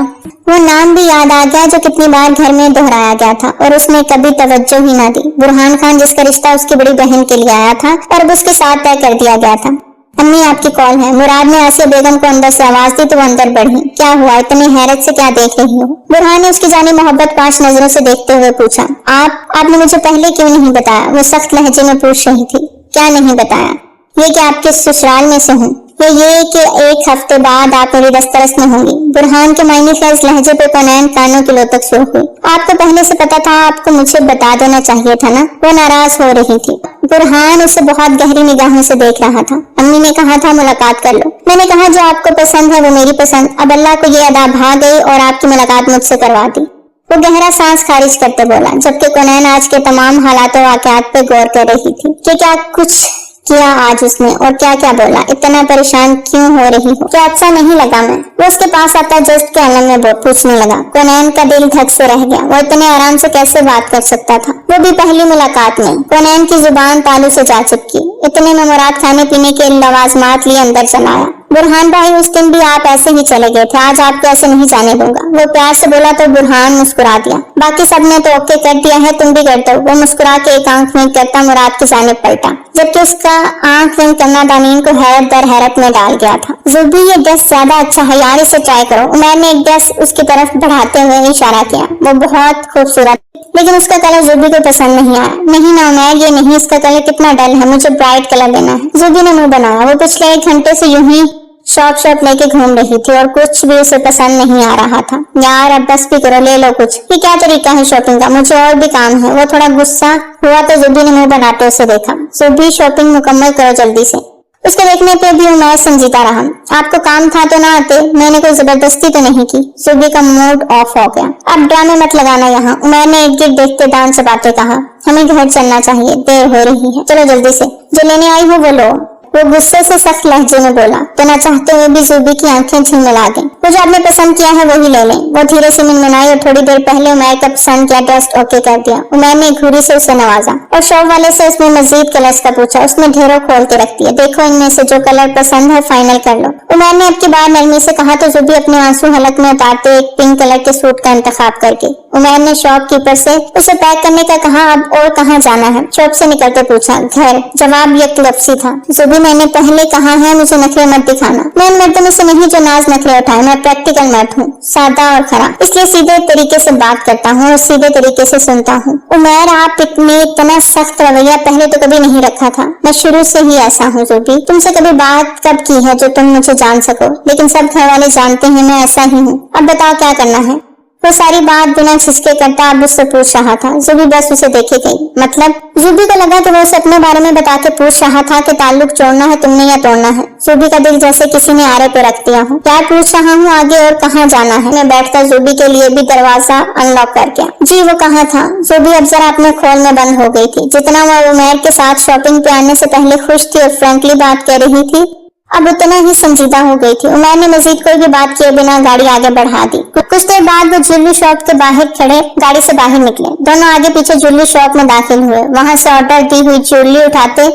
वो नाम भी याद आ गया जो कितनी बार घर में दोहराया गया था और उसने कभी तवज्जो ही ना दी। बुरहान खान जिसका रिश्ता उसकी बड़ी बहन के लिए आया था और अब उसके साथ तय कर दिया गया था। अम्मी आपकी कॉल है। मुराद ने आसिया बेगम को अंदर से आवाज दी तो वो अंदर बढ़ी। क्या हुआ, इतनी हैरत से क्या देख रही हो? बुरहान ने उसकी जानी मोहब्बत पांच नजरों से देखते हुए पूछा। आपने मुझे पहले क्यों नहीं बताया? वो सख्त लहजे में पूछ रही थी। क्या नहीं बताया? ये कि आपके ससुराल में से हूँ, या ये कि एक हफ्ते बाद आप मेरी दस्तरस में होंगी। बुरहान के मायने खैज लहजे पे कोनैन कानों की लोतक शुरू हुई। आपको पहले से पता था, आपको मुझे बता देना चाहिए था ना। वो नाराज हो रही थी। बुरहान उसे बहुत गहरी निगाहों से देख रहा था। अम्मी ने कहा था मुलाकात कर लो। मैंने कहा जो आपको पसंद है वो मेरी पसंद। अब अल्लाह को ये अदा भा गई और आपकी मुलाकात मुझसे करवा दी। वो गहरा सांस खारिज करते बोला, जबकि कोनैन आज के तमाम हालात और वाकयात पे गौर कर रही थी कि क्या कुछ किया आज उसने और क्या क्या बोला। इतना परेशान क्यों हो रही हो? क्या अच्छा नहीं लगा मैं? वो उसके पास आता जस्ट के आलम में पूछने लगा। कोनैन का दिल धक से रह गया। वो इतने आराम से कैसे बात कर सकता था, वो भी पहली मुलाकात में। कोनैन की जुबान तालू से जा चिपकी। इतने में मुराद खाने पीने के लवाजमात लिए अंदर चला आया। बुरहान भाई, उस दिन भी आप ऐसे ही चले गए थे, आज आपको ऐसे नहीं जाने दूंगा। वो प्यार से बोला तो बुरहान मुस्कुरा दिया। बाकी सबने तो ओके कर दिया है, तुम भी कर दो। वो मुस्कुरा के एक आंख में करता मुराद की जानिब पलटा, जबकि उसका आंख में करना दानीन को हैरत दर हैरत में डाल गया था। जुबी, ये गैस ज्यादा अच्छा है यार, इसे ट्राई करो। उमर ने एक गैस उसकी तरफ बढ़ाते हुए इशारा किया। वो बहुत खूबसूरत, लेकिन उसका कलर जुबी को पसंद नहीं आया। नहीं ना उमर, ये नहीं, इसका कलर कितना डल है, मुझे ब्राइट कलर लेना है। जुबी ने मुंह बनाया। वो पिछले 1 घंटे से यूं ही शॉप लेके घूम रही थी और कुछ भी उसे पसंद नहीं आ रहा था। यार अब बस भी करो, ले लो कुछ। ये क्या तरीका है शॉपिंग का, मुझे और भी काम है। वो थोड़ा गुस्सा हुआ तो जुबी ने मुंह बनाते उसे देखा। जुबी, शॉपिंग मुकम्मल करो जल्दी से। उसके देखने पे भी उमर संजीदा रहा। आपको काम था तो ना आते, मैंने कोई जबरदस्ती तो नहीं की। जुबी का मूड ऑफ हो गया। अब ड्रामे मत लगाना यहाँ। उमर ने एक गिर देखते दान से बातें कहा। हमें घर चलना चाहिए, देर हो रही है, चलो जल्दी से। जो लेने आई हो वो लो। वो गुस्से से सख्त लहजे में बोला तो न चाहते हुए भी जुबी की आंखें झिलमिला गईं। वो जो आपने पसंद किया है वही ले लें। वो धीरे से मिनमिनाई और थोड़ी देर पहले उमर का पसंद किया ड्रेस ओके कर दिया। उमर ने घूरी से उसे नवाजा और शॉप वाले से उसमें मजीद कलर्स का पूछा। उसने ढेरों खोल के रख दिए। देखो इनमें से जो कलर पसंद है फाइनल कर लो। उमर ने अब की बार नरमी से कहा तो जुबी अपने आंसू हलक में उतारते एक पिंक कलर के सूट का इंतखाब करके उमर ने शॉपकीपर से उसे पैक करने का कहा। अब और कहाँ जाना है? शॉप से निकलते पूछा। घर। जवाब यकलफ्सी था। जुबी, मैंने पहले कहा है मुझे नखरे मत दिखाना। मैं इन मर्दों से नहीं जो नाज नखरे उठाए। मैं प्रैक्टिकल मर्द हूँ, सादा और खरा, इसलिए सीधे तरीके से बात करता हूँ और सीधे तरीके से सुनता हूँ। उमर, आप में इतना सख्त रवैया पहले तो कभी नहीं रखा था। मैं शुरू से ही ऐसा हूँ जुबी। तुमसे कभी बात कब की है जो तुम मुझे जान सको? लेकिन सब घर वाले जानते हैं मैं ऐसा ही हूँ। अब बताओ क्या करना है? वो सारी बात बिना खिसके करता अब उससे पूछ रहा था। जुबी बस उसे देखे गई। मतलब? जुबी को लगा कि वो उसे अपने बारे में बता के पूछ रहा था कि ताल्लुक जोड़ना है तुमने या तोड़ना है। जुबी का दिल जैसे किसी ने आरे पे रख दिया हो। क्या पूछ रहा हूँ आगे और कहाँ जाना है? मैं बैठकर जुबी के लिए भी दरवाजा अनलॉक कर गया। जी वो कहाँ था? जुबी अब जरा अपने खोल में बंद हो गई थी। जितना वो उमर के साथ शॉपिंग पे आने से पहले खुश थी और फ्रेंकली बात कर रही थी, अब उतना ही संजीदा हो गई थी। उमर ने मजीद कोई भी बात किए बिना गाड़ी आगे बढ़ा दी। कुछ देर बाद वो ज्वेलरी शॉप के बाहर खड़े गाड़ी से बाहर निकले। दोनों आगे पीछे ज्वेलरी शॉप में दाखिल हुए। वहां से ऑर्डर दी हुई ज्वेलरी उठाते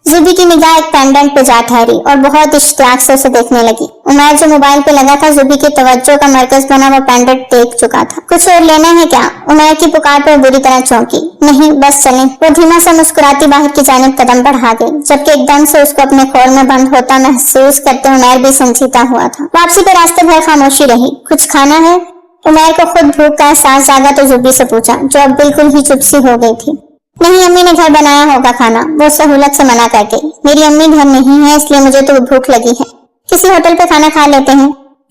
जुबी की निगाह एक पेंडेंट पे जा ठहरी और बहुत इश्तियाक से उसे देखने लगी। उमर जो मोबाइल पे लगा था जुबी की तवज्जो का मरकज बना वो पेंडेंट देख चुका था। कुछ और लेना है क्या? उमर की पुकार पर बुरी तरह चौंकी। नहीं बस चलें। वो धीमा सा मुस्कुराती बाहर की जानिब कदम बढ़ा गई, जबकि एकदम से उसको अपने खोल में बंद होता महसूस करते उमर भी संजीदा हुआ था। वापसी पे रास्ते भर खामोशी रही। कुछ खाना है? उमर को खुद भूख का एहसास जागा तो जुबी से पूछा, जो अब बिल्कुल ही चुप सी हो गई थी। नहीं, अम्मी ने घर बनाया होगा खाना। वो सहूलत से मना कर गई। मेरी अम्मी घर नहीं है इसलिए मुझे तो भूख लगी है, किसी होटल पे खाना खा लेते हैं।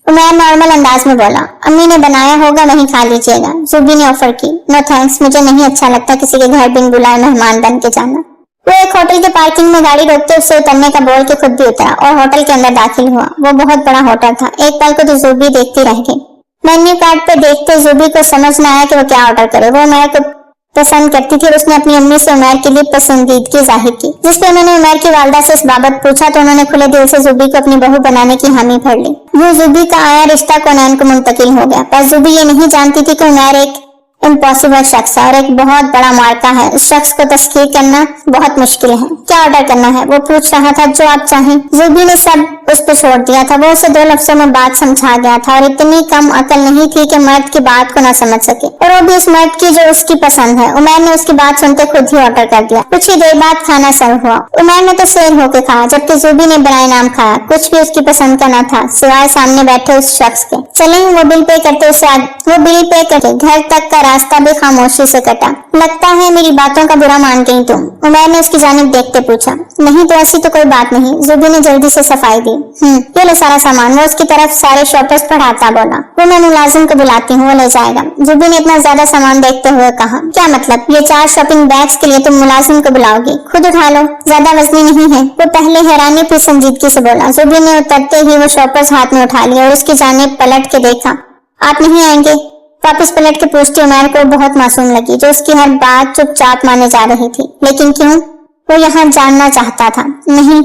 उमर नॉर्मल अंदाज में बोला। अम्मी ने बनाया होगा, वहीं खा लीजिएगा। जुबी ने ऑफर की। नो थैंक्स, मुझे नहीं अच्छा लगता किसी के घर बिन बुलाए मेहमान बन के जाना। वो एक होटल के पार्किंग में गाड़ी रोकते उससे उतरने का बोल के खुद भी उतरा और होटल के अंदर दाखिल हुआ। वो बहुत बड़ा होटल था। एक पल को तो जुबी देखती रह गई। मेन्यू कार्ड पे देखते जुबी को समझ न आया कि वो क्या ऑर्डर करे। वो उमर को पसंद करती थी और उसने अपनी अम्मी से उमर के लिए पसंदीदगी जाहिर की। जिस पे उन्होंने उमर की वालदा से इस बाबत पूछा तो उन्होंने खुले दिल से जुबी को अपनी बहू बनाने की हामी भर ली। वो जुबी का आया रिश्ता कोनैन को मुंतकिल हो गया, पर जुबी ये नहीं जानती थी कि उमर एक इम्पॉसिबल शख्स है और एक बहुत बड़ा मार्का है। उस शख्स को तस्खीर करना बहुत मुश्किल है। क्या ऑर्डर करना है? वो पूछ रहा था। जो आप चाहें। जुबी ने सब उस पर छोड़ दिया था। वो उसे 2 लफ्जों में बात समझा गया था और इतनी कम अकल नहीं थी कि मर्द की बात को न समझ सके, और वो भी उस मर्द की जो उसकी पसंद है। उमर ने उसकी बात सुनते खुद ही ऑर्डर कर दिया। कुछ ही देर बाद खाना सर्व हुआ। उमर ने तो शेर होकर खाया, जबकि जुबी ने बराए नाम खाया। कुछ भी उसकी पसंद का न था सिवाय सामने बैठे उस शख्स के। चलें। वो बिल पे करते घर तक का रास्ता भी खामोशी से कटा। लगता है मेरी बातों का बुरा मान गई तुम, उमैर ने उसकी जानिब देखते पूछा। नहीं तो ऐसी तो कोई बात नहीं, जुबी ने जल्दी से सफाई दी। ये लो सारा सामान। वो उसकी तरफ सारे शॉपर्स पढ़ाता बोला। वो मैं मुलाजिम को बुलाती हूँ, वो ले जाएगा। जुबी ने इतना ज्यादा सामान देखते हुए कहा। क्या मतलब? ये 4 शॉपिंग बैग्स के लिए तुम मुलाजिम को बुलाओगी? खुद उठा लो, ज्यादा वजनी नहीं है। वो पहले हैरानी फिर संजीदगी से बोला। जुबी ने उतरते ही वो शॉपर्स हाथ में उठा लिया और उसकी जानिब पलट के देखा। आप नहीं आएंगे? वापस पलट के पूछती उमैर को बहुत मासूम लगी, जो उसकी हर बात चुपचाप माने जा रही थी। लेकिन क्यों? वो यहाँ जानना चाहता था। नहीं,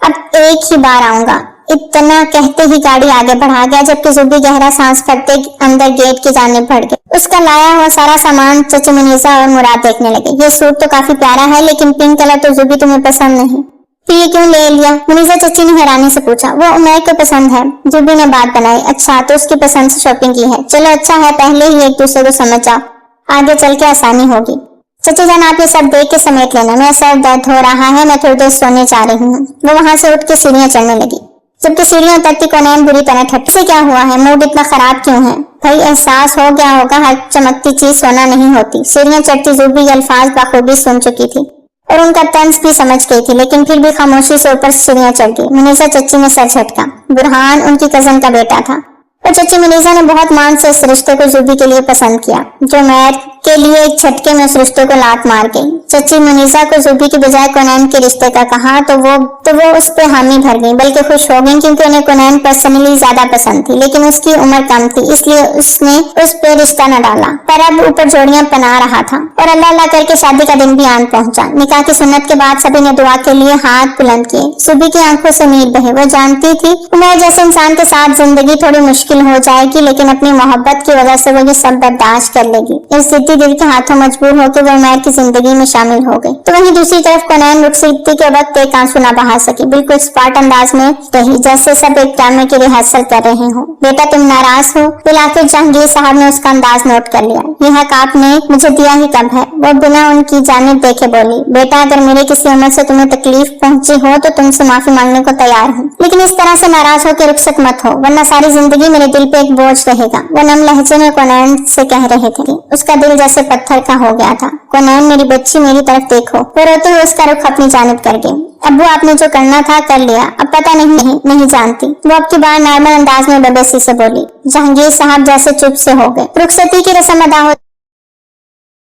अब एक ही बार आऊंगा, इतना कहते ही गाड़ी आगे बढ़ा गया, जबकि जुबी गहरा सांस करते अंदर गेट की जानिब बढ़ गई। उसका लाया हुआ सारा सामान चची मुनीसा और मुराद देखने लगे। ये सूट तो काफी प्यारा है, लेकिन पिंक कलर तो जुबी तुम्हें पसंद नहीं, फिर ये क्यों ले लिया? मुनीसा चची ने हैरानी से पूछा। वो उमैर को पसंद है, जुबी ने बात बनाई। अच्छा, तो उसकी पसंद से शॉपिंग की है। चलो अच्छा है, पहले ही एक दूसरे को समझ जाओ, आगे चल के आसानी होगी। चची जान, आप ये सब देख के समेट लेना, मेरा सर दर्द हो रहा है, मैं थोड़ी देर सोने जा रही हूँ। वो वहां से उठ के सीढ़ियां चढ़ने लगी। जबकि सीढ़ियां उतरती कोनैन बुरी तरह ठट। से क्या हुआ है? मूड इतना खराब क्यों है? भाई एहसास हो गया होगा, हर चमकती चीज सोना नहीं होती। सीढ़ियां चढ़ती जुबी अल्फाज बखूबी सुन चुकी थी और उनका तंज भी समझ गई थी, लेकिन फिर भी खामोशी से ऊपर सीढ़ियां चढ़ गई। मुनीसा चच्ची ने सर झटका। बुरहान उनकी कजन का बेटा था और चच्ची मुनीसा ने बहुत मान से इस रिश्ते को जुबी के लिए पसंद किया, जो मैर के लिए एक झटके में उस रिश्ते को लात मार गई। चच्ची मुनीसा को जुबी की बजाय कोनैन के रिश्ते का कहा तो वो उस पे हामी भर गई, बल्कि खुश हो गई, क्योंकि उन्हें कोनैन पर्सनली ज्यादा पसंद थी, लेकिन उसकी उम्र कम थी, इसलिए उसने उस पे रिश्ता न डाला। पर अब ऊपर जोड़ियां बना रहा था और अल्लाह अल्लाह करके शादी का दिन भी आन पहुंचा। निकाह की सुन्नत के बाद सभी ने दुआ के लिए हाथ बुलंद किए। जुबी की आंखों से नीर बहे। वो जानती थी उमैर जैसे इंसान के साथ जिंदगी थोड़ी मुश्किल हो जाएगी, लेकिन अपनी मोहब्बत की वजह से वो ये सब बर्दाश्त कर लेगी। इस जिद्दी दिल के हाथों मजबूर होकर वो उमैर की जिंदगी में शामिल हो गई। तो वहीं दूसरी तरफ कोनैन रुखसती के वक्त एक आंसू न बहा सकी, बिल्कुल स्पॉट अंदाज में रही, जैसे सब एक ड्रामे की रिहर्सल कर रहे हो। बेटा तुम नाराज हो? फिर आखिर जहांगीर साहब ने उसका अंदाज नोट कर लिया। यह हक आपने मुझे दिया ही कब है? वो बिना उनकी जानिब देखे बोली। बेटा अगर मेरे किसी अमल से तुम्हें तकलीफ पहुंची हो तो तुमसे माफी मांगने को तैयार हूँ, लेकिन इस तरह से नाराज होकर रुखसत मत हो, वरना सारी जिंदगी मेरे दिल पे एक बोझ रहेगा। वो नम लहजे में कोनैन से कह रहे थे। उसका दिल जैसे पत्थर का हो गया था। कोनैन मेरी बच्ची, मेरी तरफ देखो। वो रोते हुए उसका रुख अपनी जानिब कर गई। अब्बू आपने जो करना था कर लिया, अब पता नहीं जानती। वो अब की बार नॉर्मल अंदाज में बेबसी से बोली। जहांगीर साहब जैसे चुप से हो गए। रुखसती की रस्म अदा हो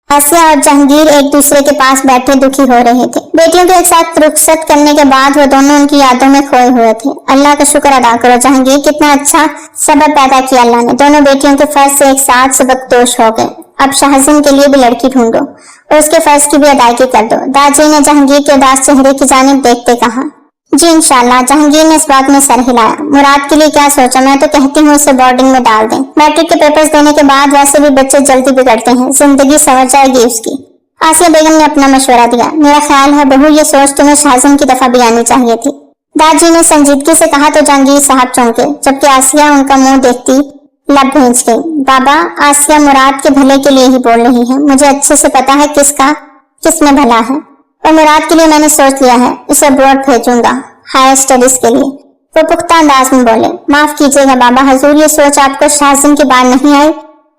आसिया और जहांगीर एक दूसरे के पास बैठे दुखी हो रहे थे। बेटियों के एक साथ रुखसत करने के बाद वो दोनों उनकी यादों में खोए हुए थे। अल्लाह का शुक्र अदा करो जहांगीर, कितना अच्छा सबब पैदा किया अल्लाह ने। दोनों बेटियों के फर्ज से एक साथ सबकदोश हो गए। अब शाहजिन के लिए भी लड़की ढूंढो और उसके फर्ज की भी अदायगी कर दो। दादी ने जहांगीर के उदास चेहरे की जानिब देखते कहा। जी इंशाल्लाह। जहांगीर ने इस बात में सर हिलाया। मुराद के लिए क्या सोचा? मैं तो कहती हूँ उसे बोर्डिंग में डाल दें। मैट्रिक के पेपर्स देने के बाद वैसे भी बच्चे जल्दी बिगड़ते हैं, जिंदगी संवर जाएगी उसकी। आसिया बेगम ने अपना मशवरा दिया। मेरा ख्याल है बहू, ये सोच तुम्हें शाहजिन की दफा भी आनी चाहिए थी। दादी ने संजीदगी से कहा तो जहांगीर साहब चौंके, जबकि आसिया उनका मुंह देखती लब भींच गई। बाबा, आसिया मुराद के भले के लिए ही बोल रही है। मुझे अच्छे से पता है किसमें भला है, और मुराद के लिए मैंने सोच लिया है, इसे अब्रॉड भेजूंगा हायर स्टडीज के लिए। वो पुख्ता अंदाज में बोले। माफ कीजिएगा बाबा, हजूर ये सोच आपको शाहजिन की बात नहीं आई?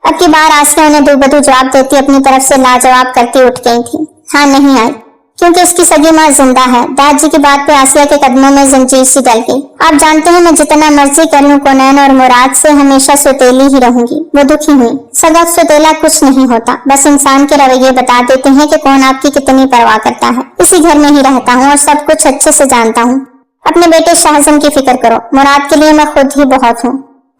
अब की बार आसिया उन्हें दुबदू जवाब देती अपनी तरफ से लाजवाब करती उठ गई थी। हाँ नहीं आई, क्योंकि उसकी सगी माँ जिंदा है। दादी की बात पे आसिया के कदमों में जंजीर सी डल गई। आप जानते हैं मैं जितना मर्जी कर लूं कोनैन और मुराद से हमेशा सौतेली ही रहूंगी। वो दुखी हुई। सगा सौतेला कुछ नहीं होता, बस इंसान के रवैये बता देते हैं कि कौन आपकी कितनी परवाह करता है। इसी घर में ही रहता हूँ और सब कुछ अच्छे से जानता हूँ। अपने बेटे शाहजिन की फिक्र करो, मुराद के लिए मैं खुद ही बहुत हूँ।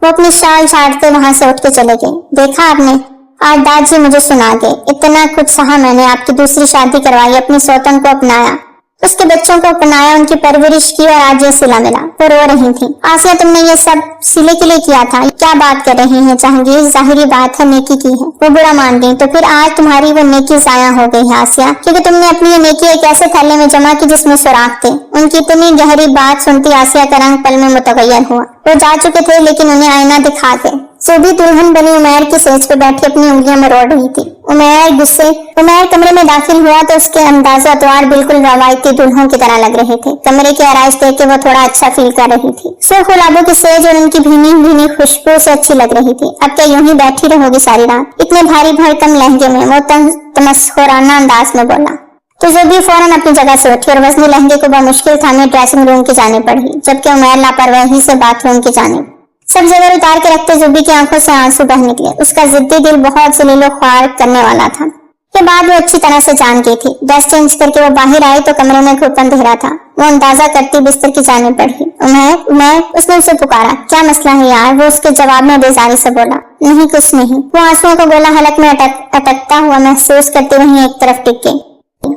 वो अपनी शाल छाटते वहां से उठ के चले गए। देखा आपने, आज दादी मुझे सुना गए। इतना कुछ सहा मैंने, आपकी दूसरी शादी करवाई, अपनी सौतन को अपनाया, उसके बच्चों को अपनाया, उनकी परवरिश की और आज ये सिला मिला। वो रो रही थी। आसिया तुमने ये सब सिले के लिए किया था? क्या बात कर रही हैं जहांगीर, जाहिरी बात है नेकी की है। वो बुरा मान गई। तो फिर आज तुम्हारी वो नेकी जाया हो गई है आसिया, क्योंकि तुमने अपनी ये नेकी एक ऐसे थैले में जमा की जिसमें सुराख थे। उनकी इतनी गहरी बात सुनती आसिया का रंग पल में मुतगय्यर हुआ। वो जा चुके थे, लेकिन उन्हें आईना दिखा के भी दुल्हन बनी उमैर की सेज पे बैठी अपनी उंगलियां मरोड़ रही थी। उमैर कमरे में दाखिल हुआ तो उसके अंदाजा अतवार बिल्कुल रवायती दुल्हों की तरह लग रहे थे। कमरे की आराइश देख के वो थोड़ा अच्छा फील कर रही थी। सुर्ख गुलाबों की सेज और उनकी भीनी भीनी खुशबू से अच्छी लग रही थी। अब क्या यूं ही बैठी रहोगी सारी रात? इतने भारी भरकम लहंगे में वो तमस्खोराना अंदाज में बोला। तो ज़ुबी फौरन अपनी जगह से उठी और वजनी लहंगे को बमुश्किल थामे ड्रेसिंग रूम की जाने पड़ी, जबकि उमैर लापरवाही से बाथरूम की जाने। सब जगह उतार के रखते ज़ुबी की आंखों से आंसू बह निकले। उसका जिद्दी दिल बहुत जलीलो ख्वार करने वाला था। ये बात वो अच्छी तरह से जान गई थी। ड्रेस चेंज करके वो बाहर आई तो कमरे में घुटन अंधेरा था। वो अंदाजा करती बिस्तर की जाने बढ़ी। उमैर उसने उसे पुकारा। क्या मसला है यार? वो उसके जवाब में बेजारी से बोला। नहीं, कुछ नहीं। वो आंसुओं को गोला हलक में अटकता हुआ महसूस करती वहीं एक तरफ टिक गई।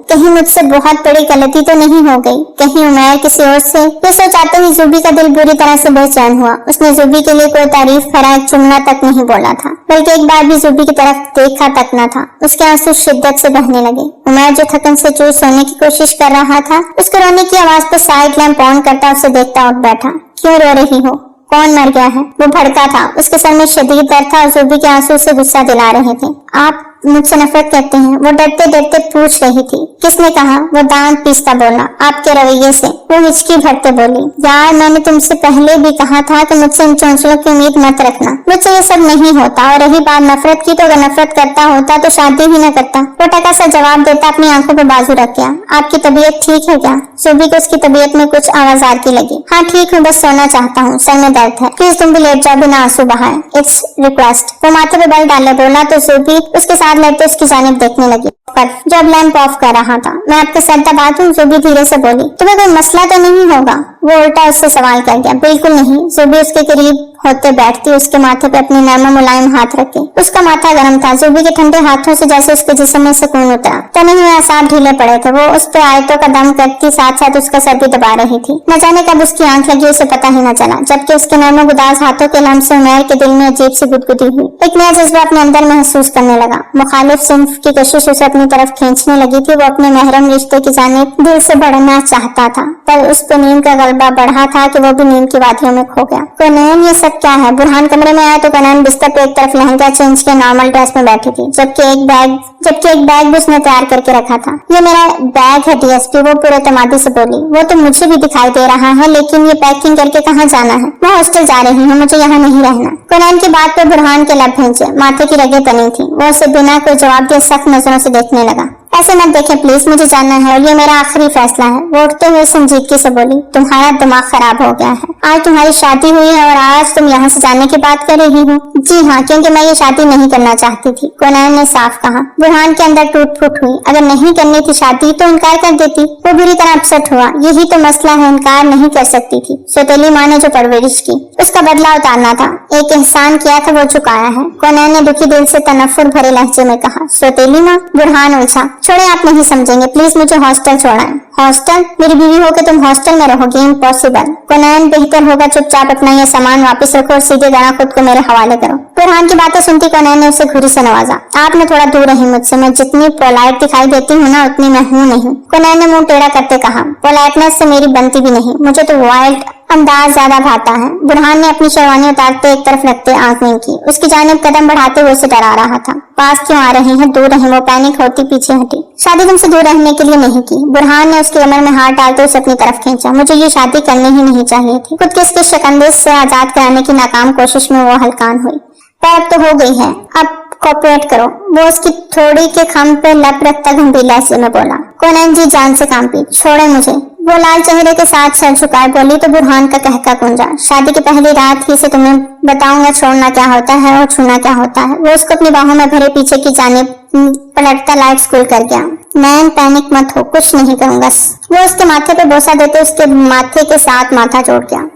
कहीं मुझसे बहुत बड़ी गलती तो नहीं हो गई? कहीं उमैर किसी और से? ये सोच आते ही ज़ुबी का दिल बुरी तरह से बेचैन हुआ। उसने ज़ुबी के लिए कोई तारीफ भरा एक जुमला तक नहीं बोला था, बल्कि एक बार भी ज़ुबी की तरफ देखा तक न था। उसके आंसू शिद्दत से बहने लगे। उमैर जो थकन से चूर सोने की कोशिश कर रहा था, उसके रोने की आवाज पर साइड लैंप ऑन करता उसे देखता उठ बैठा। क्यों रो रही हो? कौन मर गया है? वो भड़का था। उसके सर में शदीद दर्द था और ज़ुबी के आंसू से गुस्सा दिला रहे थे। आप मुझसे नफरत करते हैं? वो डरते डरते पूछ रही थी। किसने कहा? वो दांत पीसता बोला। आपके रवैये से। वो हिचकी भरते बोली। यार, मैंने तुमसे पहले भी कहा था कि मुझसे इन चौंचलों की उम्मीद मत रखना। मुझसे ये सब नहीं होता। और रही बात नफरत की, तो अगर नफरत करता होता तो शादी ही न करता। वो टका सा जवाब देता अपनी आंखों पर बाजू रख गया। आपकी तबीयत ठीक है क्या? ज़ुबी को उसकी तबीयत में कुछ आवाज़ार की लगी। हाँ ठीक हूँ, बस सोना चाहता हूँ, सर में दर्द है। प्लीज तुम भी लेट जाओ बिना आंसू बहाए। It's request. वो माथे पे बल डाले बोला तो ज़ुबी उसके साथ लड़ते उसकी जानिब देखने लगी। पर जब लैंप ऑफ कर रहा था। मैं आपके सर दबात हूँ, ज़ुबी धीरे से बोली। तुम्हें कोई मसला तो नहीं होगा? वो उल्टा उससे सवाल कर गया। बिल्कुल नहीं। ज़ुबी उसके करीब होते बैठती, उसके माथे पे अपनी नर्म मुलायम हाथ रखे। उसका माथा गर्म था। ज़ुबी के ठंडे हाथों से जैसे उसके जिस्म में सुकून उतरा। तने हुए असाब ढीले पड़े थे। वो उस पे आयतों का दम करती साथ साथ उसका सर भी दबा रही थी। न जाने कब उसकी आंख लगी, उसे पता ही न चला, जबकि उसके नर्म गुदाज हाथों के लम्स से उमैर के दिल में अजीब सी गुदगुदी हुई। एक नया जज्बा अपने अंदर महसूस करने लगा। मुखालिफ सिंफ की कशिश उसे अपनी तरफ खींचने लगी थी। वो अपने महरम रिश्ते की जानिब दिल से बढ़ना चाहता था, पर उस पे नींद का गलबा बढ़ा था कि वो भी नींद की वादियों में खो गया। कोनैन, ये सब क्या है? बुरहान कमरे में आया तो कोनैन बिस्तर पे एक तरफ लहंगा चेंज के नॉर्मल ड्रेस में बैठी थी, जबकि एक बैग भी उसने तैयार करके रखा था। ये मेरा बैग है डीएसपी। वो पूरे तमादी से बोली। वो तो मुझे भी दिखाई दे रहा है, लेकिन ये पैकिंग करके कहाँ जाना है? मैं हॉस्टल जा रही हूँ, मुझे यहाँ नहीं रहना। कोनैन की बात पे बुरहान के लब भींचे, माथे की रगें तनी थी। वो उसे बिना कोई जवाब दिए सख्त नजरों से देखने लगा। ऐसे मत देखें प्लीज, मुझे जानना है और ये मेरा आखिरी फैसला है। वो उठते हुए संजीदगी से बोली। तुम्हारा दिमाग खराब हो गया है। आज तुम्हारी शादी हुई है और आज तुम यहाँ से जाने की बात कर रही हो? जी हाँ, क्योंकि मैं ये शादी नहीं करना चाहती थी, कोनैन ने साफ कहा। बुरहान के अंदर टूट फूट हुई। अगर नहीं करनी थी शादी तो इनकार कर देती। वो बुरी तरह अपसेट हुआ। यही तो मसला है, इनकार नहीं कर सकती थी। सौतेली माँ ने जो परवरिश की, उसका बदला उतारना था। एक एहसान किया था, वो चुकाया है, कोनैन ने दुखी दिल से तनफुर भरे लहजे में कहा। सौतेली माँ? बुरहान उलझा। छोड़े, आप नहीं समझेंगे, प्लीज मुझे हॉस्टल छोड़ाएं। हॉस्टल? मेरी बीवी होकर तुम हॉस्टल में रहोगे? इम्पॉसिबल। कोनैन, बेहतर होगा चुपचाप अपना ये सामान वापस रखो और सीधे गना खुद को मेरे हवाले करो। बुरहान की बातें सुनती कोनैन ने उसे घुरी से नवाजा। आपने थोड़ा दूर रही मुझसे। मैं जितनी पोलाइट दिखाई देती हूँ ना, उतनी मैं हूँ नहीं। कोनैन ने मुंह टेढ़ा करते कहा। पोलाइटनेस से मेरी बनती भी नहीं, मुझे तो वाइल्ड अंदाज ज्यादा भाता है। बुरहान ने अपनी शेरवानी उतारते एक तरफ रखते आंख नहीं की। उसकी जानिब कदम बढ़ाते हुए उसे डरा रहा था। पास क्यों आ रहे हैं? दूर रहें। वो पैनिक होती पीछे हटी। शादी तुमसे दूर रहने के लिए नहीं की। बुरहान ने उसके कमर में हाथ डालते उसे अपनी तरफ खींचा। मुझे ये शादी करनी ही नहीं चाहिए थी। खुद के इसके शकंदेश से आजाद कराने की नाकाम कोशिश में वो हलकान हुई। पर अब तो हो गई है, अब कोऑपरेट करो। वो उसकी थोड़ी के खम पे लप रखता गंभीर लहजे में बोला। कोनैन जी जान से कांपी। छोड़े मुझे। वो लाल चेहरे के साथ सर झुकाए बोली तो बुरहान का कहका गूंजा। शादी की पहली रात ही से तुम्हें बताऊंगा छोड़ना क्या होता है और छूना क्या होता है। वो उसको अपनी बाहों में भरे पीछे की जानिब पलटता लाइट स्कूल कर गया। नैन, पैनिक मत हो, कुछ नहीं करूंगा। वो उसके माथे पे बोसा देते उसके माथे के साथ माथा जोड़ गया।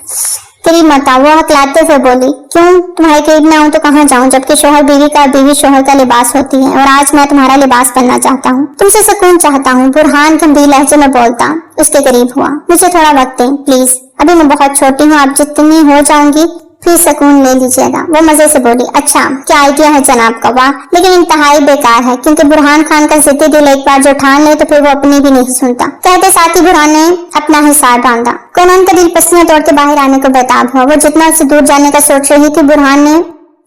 करीब मत आओ, वो हकलाते हुए बोली। क्यों? तुम्हारे करीब ना हूं तो कहाँ जाऊं, जबकि शोहर बीवी का, बीवी शोहर का लिबास होती है और आज मैं तुम्हारा लिबास बनना चाहता हूँ। तुमसे सुकून चाहता हूँ। बुरहान गंभीर लहजे में बोलता उसके करीब हुआ। मुझे थोड़ा वक्त दें प्लीज, अभी मैं बहुत छोटी हूँ, आप जितनी हो जाऊंगी फिर सुकून ले लीजिएगा। वो मजे से बोली। अच्छा, क्या आइडिया है जनाब का, वाह, लेकिन इंतहाई बेकार है, क्योंकि बुरहान खान का जिद्दी दिल एक बार जो ठान ले तो फिर वो अपनी भी नहीं सुनता। कहते साथ ही बुरहान ने अपना हिसार बांधा। कोनैन का दिल पसीने तोड़ के बाहर आने को बेताब हुआ। वो जितना उससे दूर जाने का सोच रही थी, बुरहान ने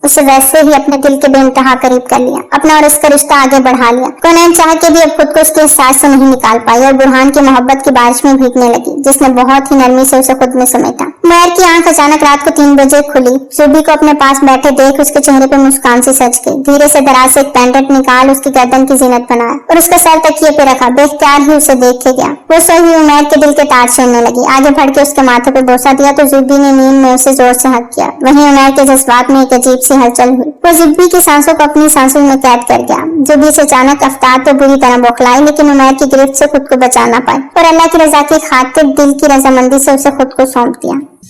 उसे वैसे ही अपने दिल के बेइंतहा करीब कर लिया, अपना और उसका रिश्ता आगे बढ़ा लिया। कोनैन चाह के भी अब खुद को उसके एहसास से नहीं निकाल पाई और बुरहान की मोहब्बत की बारिश में भीगने लगी, जिसने बहुत ही नरमी से उसे खुद में समेटा। उमैर की आंख अचानक रात को 3 बजे खुली। जुबी को अपने पास बैठे देख उसके चेहरे पर मुस्कान सी सज गई। धीरे से दराज से एक पेंडेंट निकाल उसकी गर्दन की जीनत बनाया और उसका सर तकिए पे रखा। बेख्तियार ही उसे देख के गया। वो सोई उमैर के दिल के तार छेड़ने लगी। आगे बढ़ के उसके माथे पे बोसा दिया तो जुबी ने नींद में उसे जोर से हक किया। वहीं उमैर के जज्बात में एक अजीब सी हलचल हुई। वो जुबी की सांसों को अपनी सांसों में कैद कर गया। जुबी से अचानक अफ्ताब तो बुरी तरह बौखलाई, लेकिन उमैर की गिरफ्त से खुद को बचा ना पाई और अल्लाह की रजा की खातिर दिल की रजामंदी से उसे खुद को सौंप दिया।